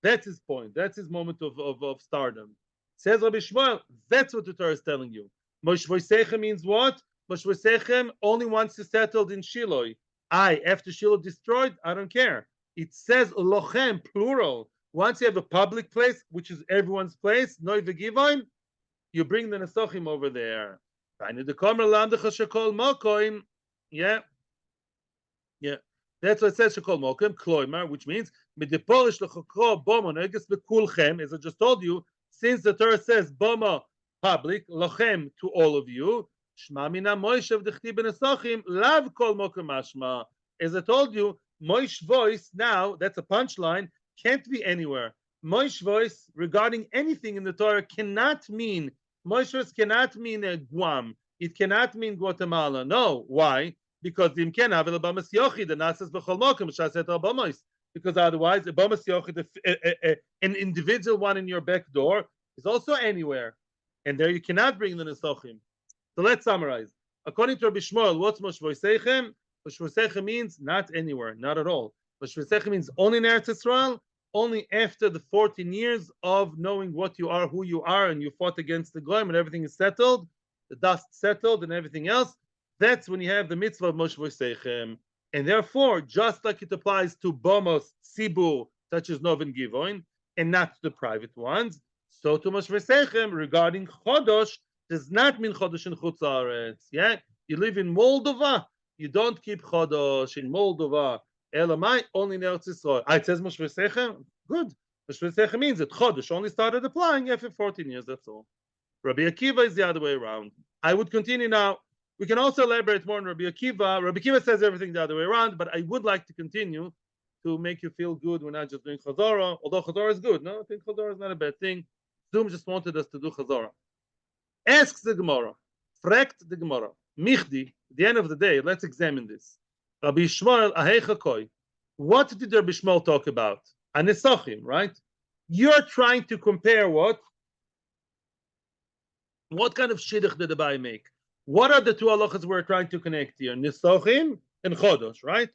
That's his point. That's his moment of stardom. Says Rabbi Shmuel, that's what the Torah is telling you. Moshe Vosechem means what? Moshe Vosechem only once you settled in Shiloh. After Shiloh destroyed, I don't care. It says lochem, plural. Once you have a public place, which is everyone's place, noi v'givon, you bring the nesochim over there. Yeah. Yeah. That's what it says, Shekol Mokem, Kloimar, which means, as I just told you, since the Torah says, Boma, public, Lochem, to all of you, Shma mina Moishev dechti b'nesochim, lav kol mokem mashma. As I told you, Moish voice, now, that's a punchline, can't be anywhere. Moish voice, regarding anything in the Torah, cannot mean, Moish voice cannot mean Guam. It cannot mean Guatemala. No. Why? Because because otherwise, an individual one in your back door is also anywhere, and there you cannot bring the nesochim. So let's summarize. According to Rabbi Shmuel, what's Moshe Vosechem? Moshe Vosechem means not anywhere, not at all. Moshe Vosechem means only in Eretz Yisrael, only after the 14 years of knowing what you are, who you are, and you fought against the goyim, and everything is settled, the dust settled, and everything else. That's when you have the mitzvah of Moshe Vosechem. And therefore, just like it applies to bomos, sibur, such as Novin Givoin, and not to the private ones, so to Moshe Vosechem regarding Chodosh does not mean Chodosh in Chutz Haaretz. Yeah? You live in Moldova, you don't keep Chodosh in Moldova. Elamai, only in Eretz Yisrael. It says Moshe Vosechem. Good. Moshe Vosechem means that Chodosh only started applying after 14 years, that's all. Rabbi Akiva is the other way around. I would continue now. We can also elaborate more on Rabbi Akiva. Rabbi Akiva says everything the other way around, but I would like to continue to make you feel good. We're not just doing Chazorah, although Chazorah is good. No, I think Chazorah is not a bad thing. Zoom just wanted us to do Chazorah. Asks the Gemara, fragt the Gemara, Michdi, at the end of the day, let's examine this. Rabbi Shmuel, Ahecha Koi. What did Rabbi Shmuel talk about? Anesochim, right? You're trying to compare what? What kind of shidduch did the Bai make? What are the two halachas we're trying to connect here? Nesochim and Chodosh, right?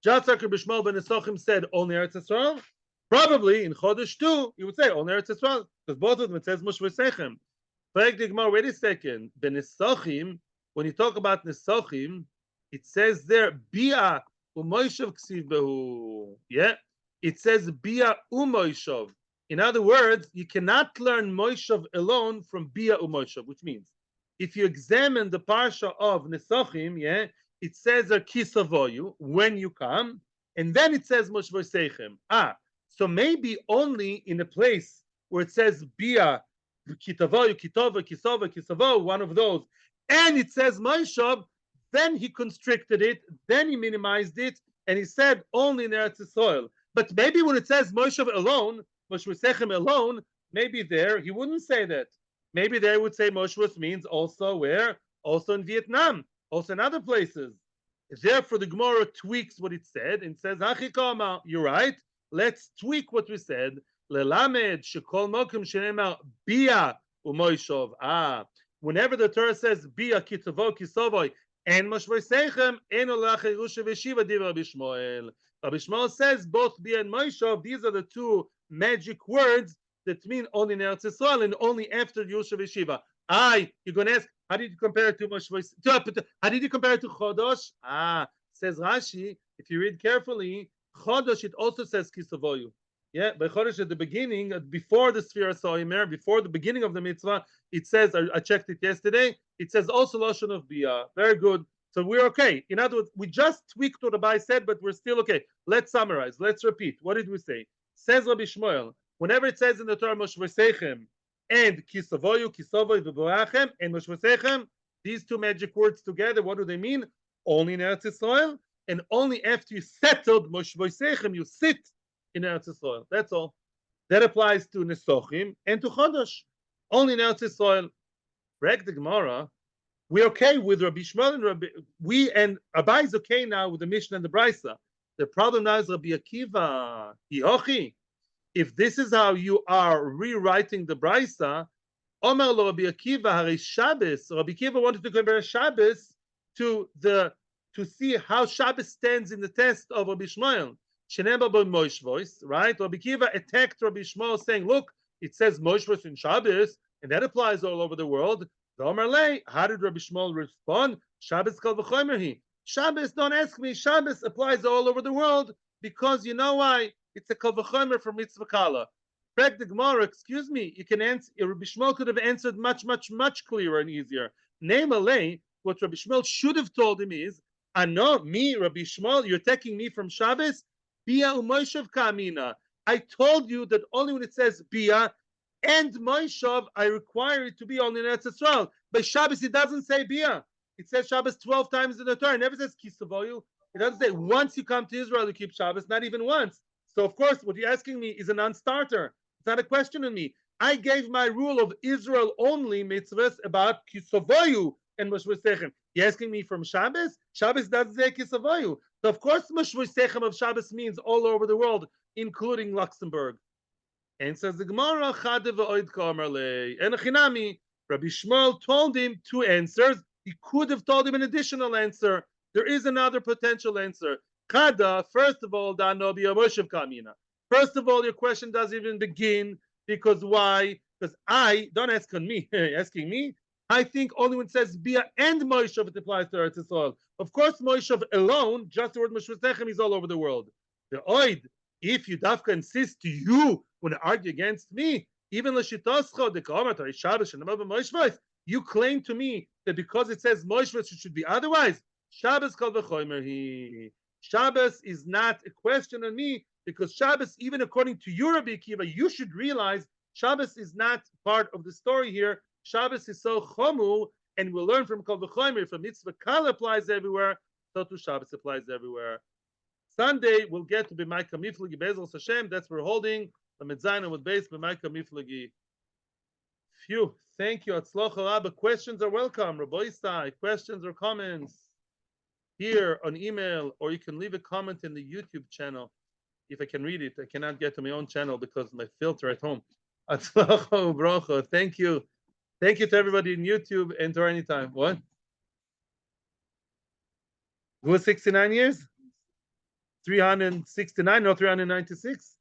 Just like Rabbi Shmuel ben Nesochim said only Eretz Yisrael, probably in Chodosh too, you would say only Eretz Yisrael, because both of them it says Moshe Vosechem. Wait a second. Ben Nesochim, when you talk about Nesochim, it says there Bia u'Moishav ksiv behu. Yeah, it says Bia u'Moishav. In other words, you cannot learn Moishav alone from Bia u'Moishav, which means if you examine the parsha of Nesochim, yeah, it says Kisavoyu when you come, and then it says Moshe Vosechem. So maybe only in a place where it says Bia, Kitavoyu, Kitova, Kisova, Kisavo, one of those, and it says Moishav, then he constricted it, then he minimized it, and he said only in Eretz Yisrael. But maybe when it says Moishav alone, Moshe Vosechem alone, maybe there he wouldn't say that. Maybe they would say Moshe means also where? Also in Vietnam, also in other places. Therefore, the Gemara tweaks what it said and says, Achikama, you're right. Let's tweak what we said. Lelamed shekol mokem shenemar bia u'moishov. Whenever the Torah says bia kitavo kisovoy, And Moshe Seichem, En Olach Yerusha Veshiva Div Rabbi Shmuel. Rabbi Shmuel says both Bia and Moshe, these are the two magic words that mean only in Eretz Yisrael and only after Yerusha Veshiva. You're going to ask, how did you compare it to Moshe? How did you compare it to Chodosh? Says Rashi, if you read carefully, Chodosh, it also says Kisavoyu. Yeah, by Chodesh at the beginning, before the Sfira Soimer, before the beginning of the mitzvah, it says, I checked it yesterday, it says also Lashon of Bia. Very good. So we're okay. In other words, we just tweaked what the Bai said, but we're still okay. Let's summarize. Let's repeat. What did we say? Says Rabbi Shmuel, whenever it says in the Torah, Moshe V'seichem, and Kisavoyu, Kisovoy, V'borachem, and Moshe V'seichem, these two magic words together, what do they mean? Only in Eretz Yisrael, and only after you settled Moshe V'seichem, you sit in Eretz Yisrael. That's all. That applies to Nesochim and to Chodosh. Only in Eretz Yisrael. Reg the Gemara, we're okay with Rabbi Shmuel and Abai is okay now with the Mishnah and the Brisa. The problem now is Rabbi Akiva. If this is how you are rewriting the Brisa, Omer lo Rabbi Akiva Hari Shabbos. Rabbi Akiva wanted to compare Shabbos to see how Shabbos stands in the test of Rabbi Shmuel. Shenemba by Moshe voice, right? Rabbi Akiva attacked Rabbi Shmuel saying, look, it says Moshe voice in Shabbos, and that applies all over the world. How did Rabbi Shmuel respond? Shabbos kal v'chomer. Shabbos, don't ask me. Shabbos applies all over the world because you know why? It's a kal v'chomer for mitzvah kala. Correct the Gemara. Excuse me. You can answer. Rabbi Shmuel could have answered much, much, much clearer and easier. Name alay. What Rabbi Shmuel should have told him is, I know me, Rabbi Shmuel. You're attacking me from Shabbos. Bia u'moishav kamina. I told you that only when it says bia and Moishav, I require it to be only in Eretz Yisrael. By Shabbos, it doesn't say Bia. It says Shabbos 12 times in the Torah. It never says Kisavoyu. It doesn't say once you come to Israel, you keep Shabbos, not even once. So, of course, what you're asking me is a non-starter. It's not a question on me. I gave my rule of Israel only mitzvahs about Kisavoyu and Moshe V'seichem. You're asking me from Shabbos? Shabbos doesn't say Kisavoyu. So, of course, Moshe V'seichem of Shabbos means all over the world, including Luxembourg. And says the Gemara, Chade v'oid kamer lei. And Chinami, Rabbi Shmuel told him two answers. He could have told him an additional answer. There is another potential answer. Chada, first of all, da no bia moshev kamina. First of all, your question doesn't even begin because why? Because don't ask on me, asking me. I think only when it says bia and moshev it applies to Eretz Yisrael. Of course, moshev alone, just the word Moshe V'seichem is all over the world. The oid, if you dafka insist to you want to argue against me, even you claim to me that because it says Moshe it should be otherwise. Shabbos kal v'chomer hi. Shabbos is not a question on me because Shabbos, even according to your Rabbi Akiva, you should realize Shabbos is not part of the story here. Shabbos is so chomu, and we'll learn from kal v'chomer if a mitzvah kal applies everywhere, so too Shabbos applies everywhere. Sunday we'll get to be B'maika Miflagi Be'ezras Hashem. That's we're holding the Medzayin with base B'maika Miflagi. Phew, thank you. Atzlocha Rabba. Questions are welcome. Rabbi Isai, questions or comments here on email, or you can leave a comment in the YouTube channel if I can read it. I cannot get to my own channel because of my filter at home. Atzlocha Ubrocha. Thank you. Thank you to everybody in YouTube and to anytime. What? Who was 69 years? 369, no 396.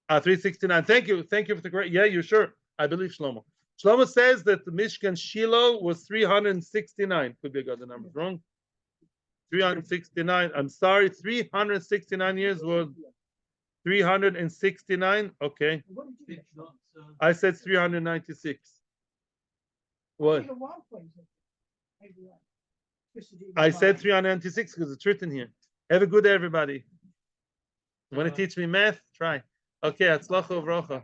369. Thank you. Thank you for the great. Yeah, you sure? I believe Shlomo. Shlomo says that the Mishkan Shiloh was 369. Could be I got the numbers wrong. 369. I'm sorry. 369 years was 369. Okay. I said 396. What? I said 396 because it's written here. Have a good day, everybody. Want to teach me math? Try. Okay, Atzlacha Uvrocha.